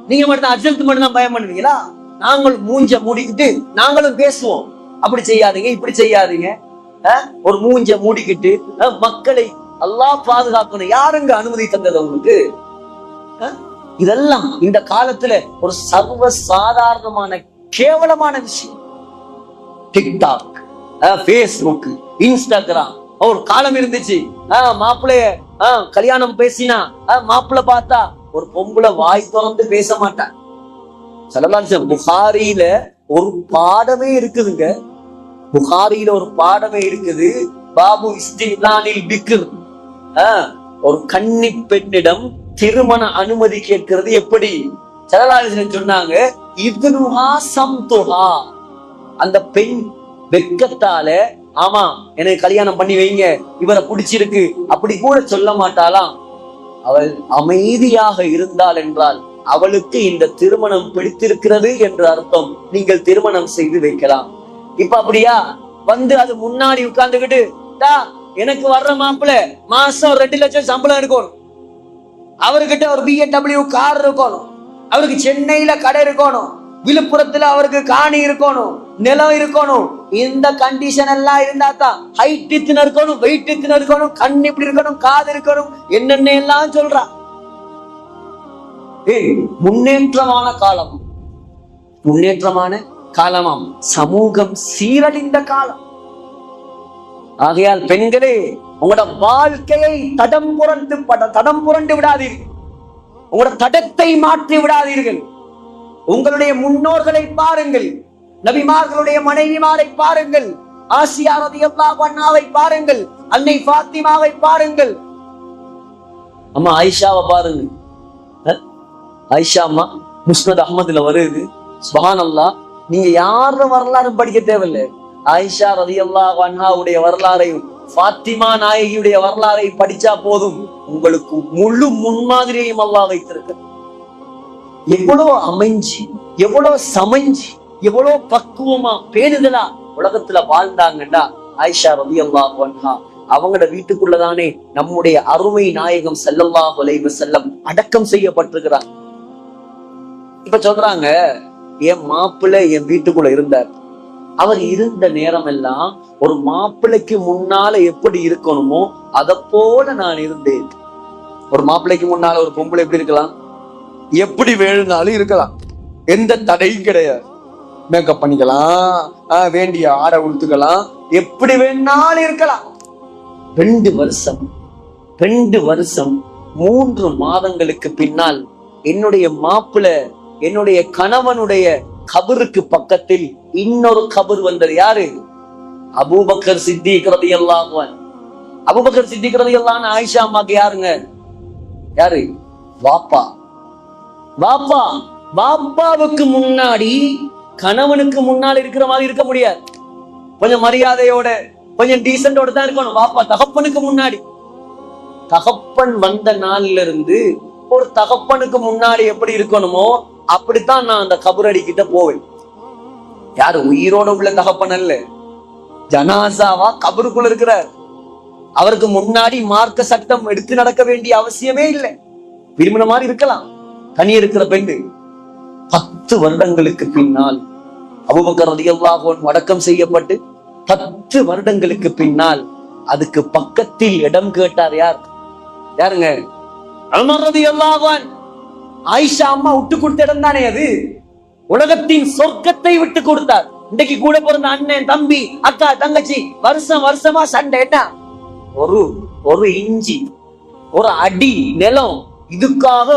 நீங்க மட்டும் அஜல்த்து மட்டும் தான் பயம் பண்ணுவீங்களா? நாங்களும் மூஞ்ச மூடிக்கிட்டு நாங்களும் பேசுவோம். அப்படி செய்யாதீங்க, இப்படி செய்யாதீங்க. ஒரு மூஞ்ச மூடிக்கிட்டு மக்களை அல்லாஹ் பாதுகாக்கணும். யாருங்க அனுமதி தந்தது உங்களுக்கு? இதெல்லாம் இந்த காலத்துல ஒரு சர்வ சாதாரணமான கேவலமான விஷயம். TikTok, Facebook, Instagram. ஒரு காலம் இருந்துச்சு, மாப்பிள்ளைய கல்யாணம் பேசினா மாப்பிள்ளை பார்த்தா ஒரு பொம்பளை வாய் திறந்து பேச மாட்டான். புகாரியில ஒரு பாடமே இருக்குதுங்க. புகாரியில ஒரு பாடமே இருக்குது, பாபு இஸ்திலானில் பிக்ர். ஒரு கன்னி பெண்ணிடம் திருமண அனுமதி கேட்கிறது எப்படி? ஸல்லல்லாஹு சொன்னாங்க, இத்னுஹா சம்துஹா. அந்த பெண் வெட்கத்தால, ஆமா எனக்கு கல்யாணம் பண்ணி வைங்க, இவரை பிடிச்சிருக்கு அப்படி கூட சொல்ல மாட்டாளாம். அவள் அமைதியாக இருந்தாள் என்றால் அவளுக்கு இந்த திருமணம் பிடித்திருக்கிறது என்று அர்த்தம். நீங்கள் திருமணம் செய்து வைக்கலாம். இப்ப அப்படியா வந்து அது முன்னாடி உட்கார்ந்துகிட்டு, எனக்கு வர்ற மாப்பிள்ள மாசம் 2 லட்சம் சம்பளம் இருக்கணும், அவர்கிட்ட ஒரு BMW கார் இருக்கணும், அவருக்கு சென்னையில கடை இருக்கணும், விழுப்புரத்துல அவருக்கு காணி இருக்கணும், நிலம் இருக்கணும். இந்த கண்டிஷன் எல்லாம் இருந்தா தான் ஹைட் இத்தனை இருக்கணும், வெயிட் இத்தனை இருக்கணும், கண் இப்படி இருக்கணும், காது இருக்கணும், என்னென்ன எல்லாம் சொல்றா. முன்னேற்றமான காலம், முன்னேற்றமான காலமாம், சமூகம் சீரழிந்த காலம். ஆகையால் பெண்களே, உங்களோட வாழ்க்கையை தடம் புரண்டு விடாதீர்கள், உங்களோட தடத்தை மாற்றி விடாதீர்கள். உங்களுடைய முன்னோர்களை பாருங்கள், நபிமார்களுடைய மனைவிமாரை பாருங்கள், ஆசியா ரலியல்லாஹு அன்ஹாவை பாருங்கள், அன்னை ஃபாத்திமாவை பாருங்கள், அம்மா ஆயிஷாவை பாருங்க. ஆயிஷா அம்மா முஸ்னத் அஹ்மதுல வருது. சுப்ஹானல்லாஹ், நீங்க யார வரலாறு படிக்க தேவையில்லை, ஆயிஷா ரலியல்லாஹு அன்ஹாவுடைய வரலாறையும் ஃபாத்திமா நாயகியுடைய வரலாறை படிச்சா போதும், உங்களுக்கு முழு முன்மாதிரியையும் அல்லாஹ் வைத்திருக்க. எவ்வளவு அமைஞ்சி, எவ்வளவு சமைஞ்சி, எவ்வளவு பக்குவமா பேணுதலா உலகத்துல வாழ்ந்தாங்கண்டா ஆயிஷா ரலியல்லாஹு அன்ஹா. அவங்களோட வீட்டுக்குள்ளதானே நம்முடைய அருமை நாயகம் ஸல்லல்லாஹு அலைஹி வஸல்லம் அடக்கம் செய்யப்பட்டிருக்கிறாங்க. இப்ப சொல்றாங்க, என் மாப்பிள்ளை என் வீட்டுக்குள்ள இருந்தார், அவர் இருந்த நேரம் எல்லாம் ஒரு மாப்பிள்ளைக்கு முன்னால எப்படி இருக்கணுமோ அத போல நான் இருந்தேன். ஒரு மாப்பிள்ளைக்கு முன்னால ஒரு பொம்பளை எப்படி இருக்கலாம்? எப்படி வேணும்னாலும் இருக்கலாம், எந்த தடையும் கிடையாது. மேக்கப் பண்ணிக்கலாம், வேண்டிய ஆடை உடுத்துக்கலாம், எப்படி வேணாலும் இருக்கலாம். 2 வருஷம் 3 மாதங்களுக்கு பின்னால் என்னுடைய மாப்பிள்ளை, என்னுடைய கணவனுடைய கபருக்கு பக்கத்தில் இன்னொரு கபர் வந்தது. யாரு? அபூபக்கர் சித்திக் ரலியல்லாஹு அன்ஹு. அபூபக்கர் சித்திக் ரலியல்லாஹு அன்ஹு ஆயிஷா அம்மாக்கு யாருங்க? யாரு? வாப்பா. வாப்பாவுக்கு முன்னாடி கணவனுக்கு முன்னால் இருக்கிற மாதிரி இருக்க முடியாது. கொஞ்சம் மரியாதையோட, கொஞ்சம் டீசென்டோட தான் இருக்கணும். வாப்பா தகப்பனுக்கு முன்னாடி. தகப்பன் வந்த நாள்ல இருந்து ஒரு தகப்பனுக்கு முன்னாடி எப்படி இருக்கணுமோ அப்படித்தான் நான் அந்த கபரடி கிட்ட போவேன். யாரு? உயிரோட உள்ள தகப்பன் அல்ல, ஜனாசாவா கபருக்குள்ள இருக்கிறார். அவருக்கு முன்னாடி மார்க்க சட்டம் எடுத்து நடக்க வேண்டிய அவசியமே இல்லை, விரும்பின மாதிரி இருக்கலாம். தனி இருக்கிற பெண்ணு 10 வருடங்களுக்கு பின்னால் அபூபக்கர் ரலியல்லாஹு அன்ஹு அடக்கம் செய்யப்பட்டு 10 வருடங்களுக்கு பின்னால் அதுக்கு பக்கத்தில் இடம் கேட்டார். யாருங்க? உமர் ரலியல்லாஹு அன்ஹு. ஆயிஷா அம்மா விட்டு கொடுத்த இடம் தானே அது. உலகத்தின் சொர்க்கத்தை விட்டு கொடுத்தார். இன்னைக்கு கூட பிறந்த அண்ணன், தம்பி, அக்கா, தங்கச்சி வருஷமா சண்டை. என்ன? ஒரு இஞ்சி, ஒரு அடி நிலம், இதுக்காக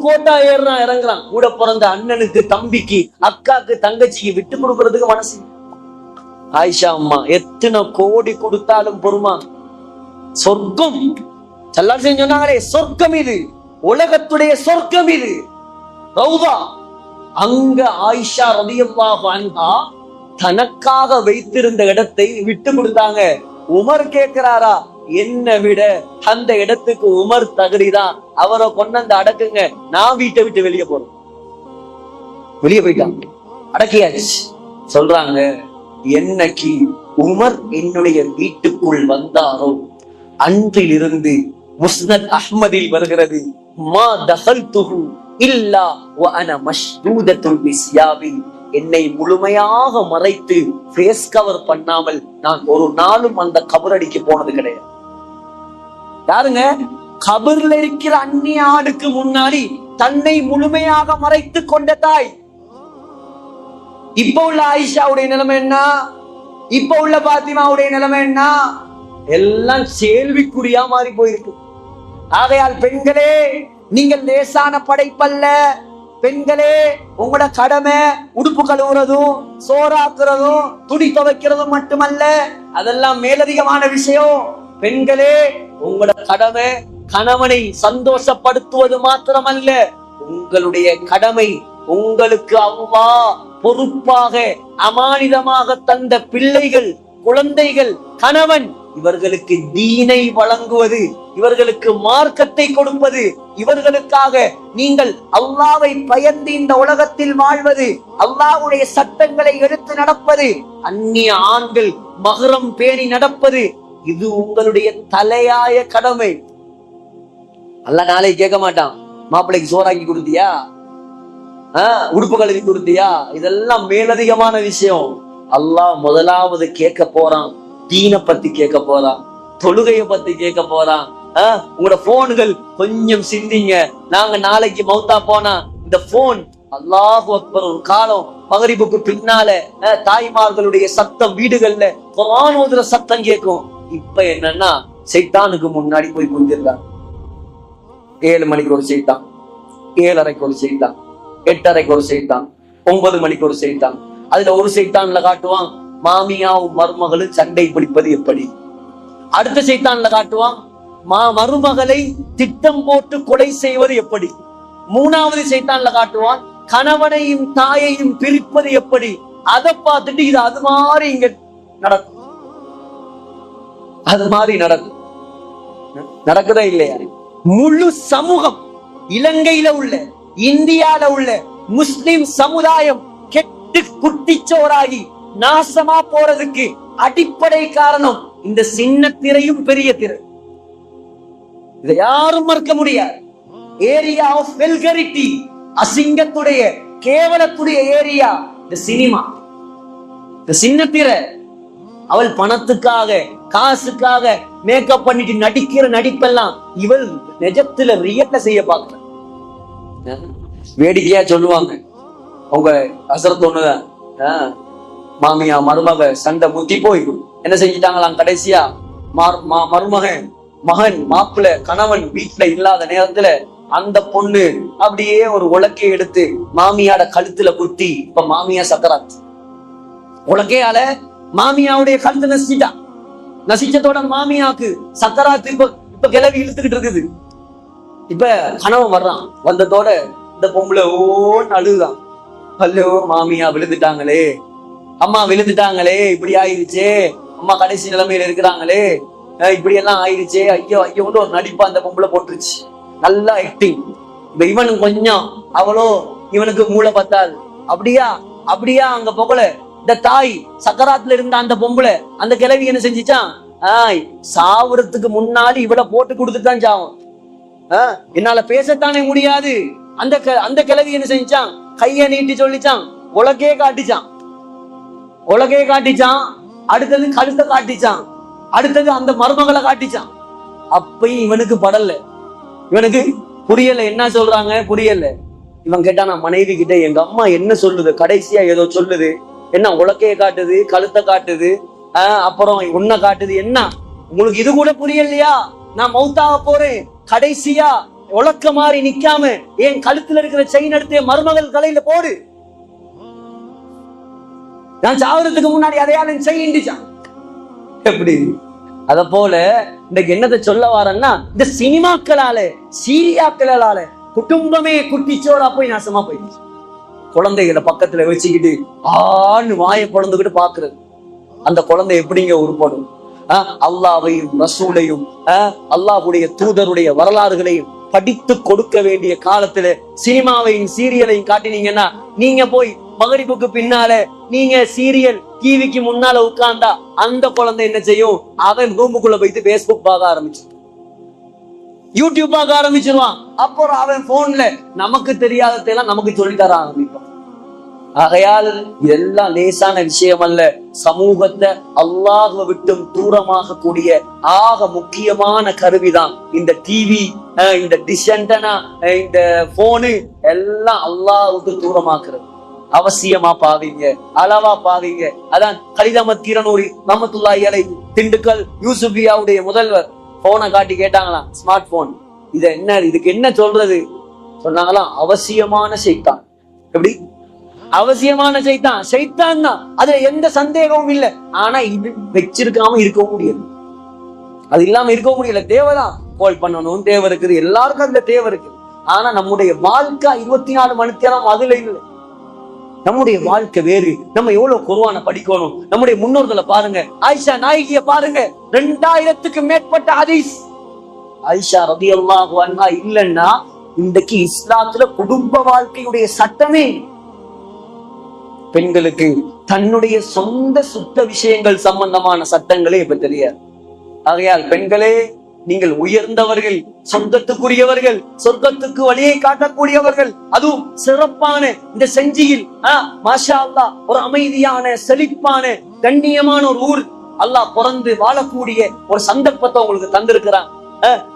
கோட்டா ஏறான் இறங்குறான். கூட பிறந்த அண்ணனுக்கு, தம்பிக்கு, அக்காக்கு, தங்கச்சிக்கு விட்டு கொடுக்கறதுக்கு மனசு. ஆயிஷா அம்மா எத்தனை கோடி கொடுத்தாலும் பொறுமா. சொர்க்கம் சொன்னாங்களே, சொர்க்கம் இது, உலகத்துடைய சொர்க்கம் இது, ரௌதா. அங்க ஆயிஷா ரலியல்லாஹு அன்ஹா தனக்காக வைத்திருந்த இடத்தை விட்டு கொடுத்தாங்க. உமர் கேட்கிறாரா, என்ன விட அந்த இடத்துக்கு உமர் தகுதிதான், அவரை கொண்டு அடக்குங்க, நான் வீட்டை விட்டு வெளியே போறேன். வெளியே போயிட்டாங்க, அடக்கியாச்சு. சொல்றாங்க, என்னைக்கு உமர் என்னுடைய வீட்டுக்குள் வந்தாரோ அன்றிலிருந்து முஸ்னத் அஹ்மதில் வருகிறது, மா தகல்துஹு இல்லா வ அன மஷ்தூதத்துன் பிஸ்யாபி. என்னை முழுமையாக மறைத்து ஃபேஸ் கவர் பண்ணாமல் நான் ஒரு நாளும் அந்த கபரடிக்கு போனது கிடையாது. யாருங்க? கபர்ல இருக்கிற அந்நிய ஆணுக்கு முன்னாடி தன்னை முழுமையாக மறைத்து கொண்ட தாய். இப்ப உள்ள ஆயிஷாவுடைய நிலைமை என்ன? இப்ப உள்ள பாத்திமாவுடைய நிலைமை என்ன? எல்லாம் கேள்விக்குறியா மாறி போயிருக்கு. ஆகையால் பெண்களே, நீங்கள் லேசான படைப்பல்ல. பெண்களே, உங்களோட கடமை உடுப்பு கழுவுறதும் சோறாக்குறதும் துணி துவைக்கிறதும் மட்டுமல்ல, அதெல்லாம் மேலதிகமான விஷயம். பெண்களே, உங்களோட கடமை கணவனை சந்தோஷப்படுத்துவது மாத்திரமல்ல, உங்களுடைய கடமை உங்களுக்கு அல்லாஹ் பொறுப்பாக அமானிதமாக தந்த பிள்ளைகள், குழந்தைகள், கணவன், இவர்களுக்கு தீனை வழங்குவது, இவர்களுக்கு மார்க்கத்தை கொடுப்பது, இவர்களுக்காக நீங்கள் அல்லாஹ்வை பயந்து இந்த உலகத்தில் வாழ்வது, அல்லாஹ்வுடைய சட்டங்களை எடுத்து நடப்பது, அந்நிய ஆண்கள் மஹ்ரம் பேணி நடப்பது, இது உங்களுடைய தலையாய கடமை. அல்லாஹ் நாளை கேட்க மாட்டான், மாப்பிள்ளைக்கு சோறாக்கி கொடுத்தியா, உடுப்பு கழுவி கொடுத்தியா? இதெல்லாம் மேலதிகமான விஷயம். அல்லாஹ் முதலாவது கேட்க போறான், தீனை பத்தி கேட்க போறான், தொழுகையை பத்தி கேட்க போறான். உங்களோட போன்கள் கொஞ்சம் சிந்திங்க. நாங்க நாளைக்கு மௌத்தா போனா இந்த போன், அல்லாஹு அக்பர், ஒரு காலம் மகரிபுக்கு பின்னால தாய்மார்களுடைய சத்தம் வீடுகள்ல குர்ஆன் ஓதுற சத்தம் கேட்கும். இப்ப என்னன்னா சைத்தானுக்கு முன்னாடி போய் குந்திருக்காங்க. 7 மணிக்கு ஒரு சைத்தான், 7:30 ஒரு சைத்தான், 8:30 ஒரு சைத்தான், 9 மணிக்கு ஒரு சைத்தான். அதுல ஒரு சைத்தான்ல காட்டுவான் மாமியாவும் மருமகளும் சண்டை பிடிப்பது எப்படி. அடுத்த சைத்தான்ல காட்டுவான் மருமகளை திட்டம் போட்டு கொலை செய்வது எப்படி. 3வது சைத்தான்ல காட்டுவான் கணவனையும் தாயையும் பிரிப்பது எப்படி. அதை பார்த்துட்டு இது அது மாதிரி இங்க நடக்கும், அது மாதிரி நடக்கும். நடக்குதா இல்லையா? முழு சமூகம், இலங்கையில உள்ள, இந்தியால உள்ள முஸ்லிம் சமுதாயம் கெட்டு குட்டிச்சோராகி நாசமா போறதுக்கு அடிப்படை காரணம் இந்த சின்ன திரையும் பெரிய திரை. இதை யாரும் மறுக்க முடியாது. ஏரியா ஆஃப் வெல்கரிட்டி, அசிங்கத்துடைய கேவலத்துடைய ஏரியா இந்த சினிமா, இந்த சின்ன திரை. அவள் பணத்துக்காக காசுக்காக மேக்கப் பண்ணிட்டு நடிக்கிற நடிப்பெல்லாம் இவள் நிஜத்துல ரியல்ல செய்ய பார்க்க. வேடிக்கையா சொல்லுவாங்க, அவங்க அசரத்து ஒண்ணுதான், மாமியா மருமக சண்டை முத்தி போய் என்ன செஞ்சிட்டாங்களாம், கடைசியா மருமகன் மகன் மாப்பிள்ள கணவன் வீட்டுல இல்லாத நேரத்துல அந்த பொண்ணு அப்படியே ஒரு உலக்கையை எடுத்து மாமியாட கழுத்துல குத்தி, இப்ப மாமியா சக்கராத், உலக்கையால மாமியாவுடைய கழுத்து நசிச்சிட்டான். நசிச்சதோட மாமியாக்கு சக்கராத்து இப்ப கிளவி இழுத்துக்கிட்டு இருக்குது. இப்ப கணவன் வர்றான், வந்ததோட இந்த பொம்பளை ஓன்னு அழுகுதான். ஹலோ, மாமியா விழுந்துட்டாங்களே, அம்மா விழுந்துட்டாங்களே, இப்படி ஆயிடுச்சே, அம்மா கடைசி நிலைமையில இருக்கிறாங்களே, இப்படி எல்லாம் ஆயிடுச்சே, ஐயோ ஐயோ ஒரு நடிப்பா அந்த பொம்பளை போட்டுருச்சு. நல்லா ஆக்டிங். இப்ப இவனு கொஞ்சம், அவளோ இவனுக்கு மூளை பத்தாது. அப்படியா அப்படியா அங்க பொம்பள இந்த தாய் சக்கராத்துல இருந்த அந்த பொம்பளை அந்த கிழவி என்ன செஞ்சிச்சான், சாவுறதுக்கு முன்னாடி இவளை போட்டு கொடுத்துட்டான் சாவும். என்னால பேசத்தானே முடியாது. அந்த கிழவி என்ன செஞ்சான், கைய நீட்டி சொல்லிச்சான், உலகையே காட்டிச்சான், உலகையே காட்டிச்சான். அடுத்தது கழுத்தை காட்டிச்சான், அடுத்தது அந்த மருமகளை காட்டிச்சான். அப்பயும் இவனுக்கு படல, இவனுக்கு புரியல, என்ன சொல்றாங்க புரியல. இவன் கேட்டானா மனைவி கிட்ட, எங்க அம்மா என்ன சொல்லுது, கடைசியா ஏதோ சொல்லுது, என்ன உலக்கைய காட்டுது, கழுத்தை காட்டுது, அப்புறம் உன்னை காட்டுது, என்ன உங்களுக்கு இது கூட புரியலையா? நான் மௌத்தாக போறேன், கடைசியா உலக்க மாதிரி நிக்காம என் கழுத்துல இருக்கிற செயின் எடுத்து மருமகள் கலையில போடு, நான் சாவறதுக்கு முன்னாடி அதையாலும் செயின்டிச்சான். எப்படி? அத போல இன்னைக்கு என்னத்தை சொல்ல வரேன்னா, இந்த சினிமாக்களால சீரியாக்களால குடும்பமே குட்டிச்சோரா போய் நாசமா போயிடுச்சு. குழந்தைகளை பக்கத்துல வச்சுக்கிட்டு ஆன்னு வாயை பொழந்துகிட்டு பாக்குறது, அந்த குழந்தை எப்படிங்க உருப்படும்? அல்லாஹ்வையும் ரசூலையும் அல்லாஹ்வுடைய தூதருடைய வரலாறுகளையும் படித்து கொடுக்க வேண்டிய காலத்துல சினிமாவையும் சீரியலையும் காட்டினீங்கன்னா, நீங்க போய் மகரிபுக்கு பின்னால நீங்க சீரியல் டிவிக்கு முன்னால உட்கார்ந்தா அந்த குழந்தை என்ன செய்யும், அவன் ரூமுக்குள்ள போயிட்டு பேஸ்புக் பார்க்க ஆரம்பிச்சு, யூடியூப் பார்க்க ஆரம்பிச்சிருவான். அப்புறம் அவன் போன்ல நமக்கு தெரியாததெல்லாம் நமக்கு சொல்லி தர ஆரம்பிப்பான். ஆகையால் இதெல்லாம் லேசான விஷயம் அல்ல. சமூகத்தை அல்லாஹ்வை விட்டும் தூரமாக கூடிய ஆக முக்கியமான கருவிதான் இந்த டிவி, இந்த டிஷ் ஆண்டனா, இந்த போனு எல்லாம் அல்லாஹ்வுக்கு தூரமாக்குறது. அவசியமா பாவீங்க, அளவா பாவீங்க. அதான் கலித் அஹ்மத் கிரனூரி ரஹ்மத்துல்லாஹி அலைஹி திண்டுக்கல் யூசுபியாவுடைய முதல்வர் போனை காட்டி கேட்டாங்களாம், ஸ்மார்ட் போன் இத என்ன, இதுக்கு என்ன சொல்றது? சொன்னாங்களாம் அவசியமான சைத்தான். எப்படி? அவசியமான சைத்தான் தான், அதுல எந்த சந்தேகமும் இல்லை. ஆனா இது வச்சிருக்காம இருக்கவும் முடியாது, அது இல்லாம இருக்கவும் முடியல. தேவைதான், கால் பண்ணணும், தேவை இருக்குது, எல்லாருக்கும் அதுல தேவை இருக்குது. ஆனா நம்முடைய வாழ்க்கை 24 மணி நேரம் அதுல இல்லை. நம்முடைய வாழ்க்கை வேறு. நம்ம எவ்வளவு குர்ஆனை படிக்கணும். நம்முடைய முன்னோர்களை பாருங்க, ஆயிஷா நாயகிய பாருங்க, 2000க்கு மேற்பட்ட ஹதீஸ். ஆயிஷா ரலியல்லாஹு அன்ஹா இல்லைன்னா இன்றைக்கு இஸ்லாத்துல குடும்ப வாழ்க்கையுடைய சட்டமே. பெண்களுக்கு தன்னுடைய சொந்த சுத்த விஷயங்கள் சம்பந்தமான சட்டங்களே இப்ப தெரியாது. ஆகையால் பெண்களே, நீங்கள் உயர்ந்தவர்கள், சொந்தத்துக்குரியவர்கள், சொர்க்கத்துக்கு வழியை காட்டக்கூடியவர்கள். அதுவும் சிறப்பான இந்த செஞ்சியில் மாஷா அல்லாஹ் ஒரு அமைதியான, செழிப்பான, கண்ணியமான ஒரு ஊர். அல்லாஹ் பிறந்து வாழக்கூடிய ஒரு சந்தர்ப்பத்தை உங்களுக்கு தந்திருக்கிறான்.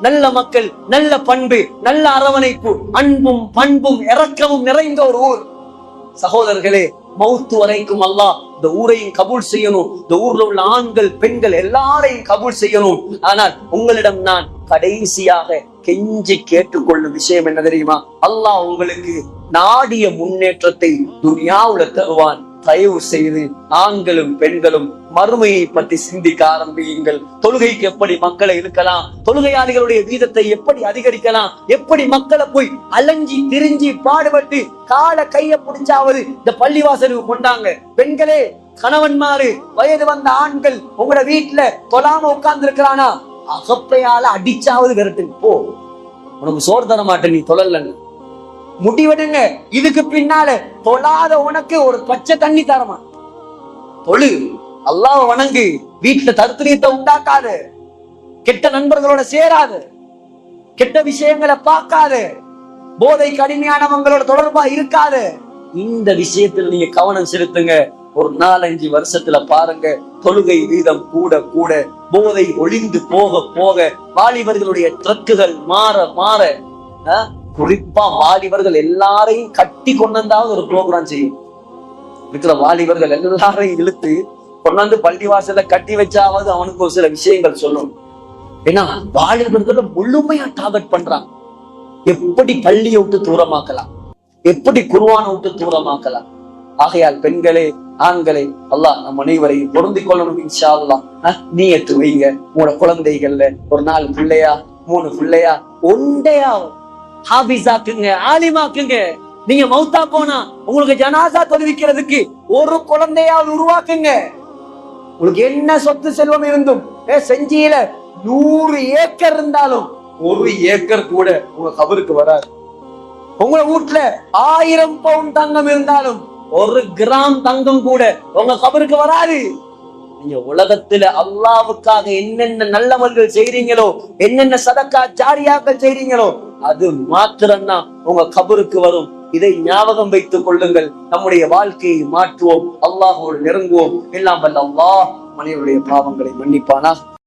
நல்ல மக்கள், நல்ல பண்பு, நல்ல அரவணைப்பு, அன்பும் பண்பும் இரக்கமும் நிறைந்த ஒரு ஊர். சகோதரர்களே, மௌத்து வரைக்கும் அல்லாஹ் இந்த ஊரையும் கபூல் செய்யணும். இந்த ஊர்ல உள்ள ஆண்கள், பெண்கள் எல்லாரையும் கபூல் செய்யணும். ஆனால் உங்களிடம் நான் கடைசியாக கெஞ்சி கேட்டுக்கொள்ளும் விஷயம் என்ன தெரியுமா? அல்லாஹ் உங்களுக்கு நாடிய முன்னேற்றத்தை துனியாவுல தருவான். தயவு செய்து ஆண்களும் பெண்களும் மறுமையை பற்றி சிந்திக்க ஆரம்பியுங்கள். தொழுகைக்கு எப்படி மக்களை இழுக்கலாம், தொழுகையாளிகளுடைய வீதத்தை எப்படி அதிகரிக்கலாம், எப்படி மக்களை போய் அலைஞ்சி திரிஞ்சி பாடுபட்டு கால கைய பிடிச்சாவது இந்த பள்ளிவாசலுக்கு கொண்டாங்க. பெண்களே, கணவன்மாரு, வயது வந்த ஆண்கள் உங்களோட வீட்டுல தொழாம உட்கார்ந்து இருக்கிறானா, அகப்பையால அடிச்சாவது விரட்டு. போ, உனக்கு சோறு தர மாட்டேன், நீ தொழலன்னு முடிவெடுங்க. இதுக்கு பின்னால தொழாத உனக்கு ஒரு பச்சை தண்ணி தரமா? தொழு, அல்லாஹ்வை வணங்கு, வீட்டுல தருத்திரியத்தை உண்டாக்காது, கெட்ட நண்பர்களோட சேராது, கெட்ட விஷயங்களை பார்க்காது, போதை கடுமையானவங்களோட தொடர்பா இருக்காது. இந்த விஷயத்துல நீங்க கவனம் செலுத்துங்க. ஒரு 4-5 வருஷத்துல பாருங்க, தொழுகை வீதம் கூட கூட போதை ஒளிந்து போக போக வாலிபர்களுடைய ட்ரக்குகள் மாற மாற, குறிப்பா வாலிபர்கள் எல்லாரையும் கட்டி கொண்டாந்து ஒரு ப்ரோக்ராம் செய்யும். இருக்கிற வாலிபர்கள் எல்லாரையும் இழுத்து கொண்டாந்து பள்ளிவாசல கட்டி வச்சாவது அவனுக்கு ஒரு சில விஷயங்கள் சொல்லணும். ஏன்னா வாலிபர்களை முழுமையா டார்கெட் பண்றான். எப்படி பள்ளியை விட்டு தூரமாக்கலாம், எப்படி குர்ஆனை விட்டு தூரமாக்கலாம். ஆகையால் பெண்களே, ஆண்களே, அல்லாஹ் நம் அனைவரையும் பொருந்திக் கொள்ளணும். இன்ஷா அல்லாஹ் நீயத்து வைங்க. உங்களோட குழந்தைகள்ல ஒரு 4 பிள்ளையா 3 பிள்ளையா ஒண்டையா ஹாபிஸாக்குங்க, ஆலிமாக்குங்க. நீங்க மௌத்தா போனா உங்களுக்கு ஜனாசா தொழுவிக்கிறதுக்கு ஒரு குழந்தையாவது உருவாக்குங்க. உங்களுக்கு என்ன சொத்து செல்வம் இருந்தும், செஞ்சியில 100 ஏக்கர் இருந்தாலும் 1 ஏக்கர் கூட உங்க கபருக்கு வராது. உங்க வீட்டுல 1000 பவுன் தங்கம் இருந்தாலும் 1 கிராம் தங்கம் கூட உங்க கபருக்கு வராது. நீங்க உலகத்துல அல்லாஹ்வுக்காக என்னென்ன நல்லவர்கள் செய்றீங்களோ, என்னென்ன சதக்கா ஜாரியாக்கள் செய்றீங்களோ, அது மாத்திரம்தான் உங்க கபருக்கு வரும். இதை ஞாபகம் வைத்துக் கொள்ளுங்கள். நம்முடைய வாழ்க்கையை மாற்றுவோம், அல்லாஹ்வோடு நெருங்குவோம். எல்லாம் வல்ல அல்லாஹ் மனிதனுடைய பாவங்களை மன்னிப்பானா.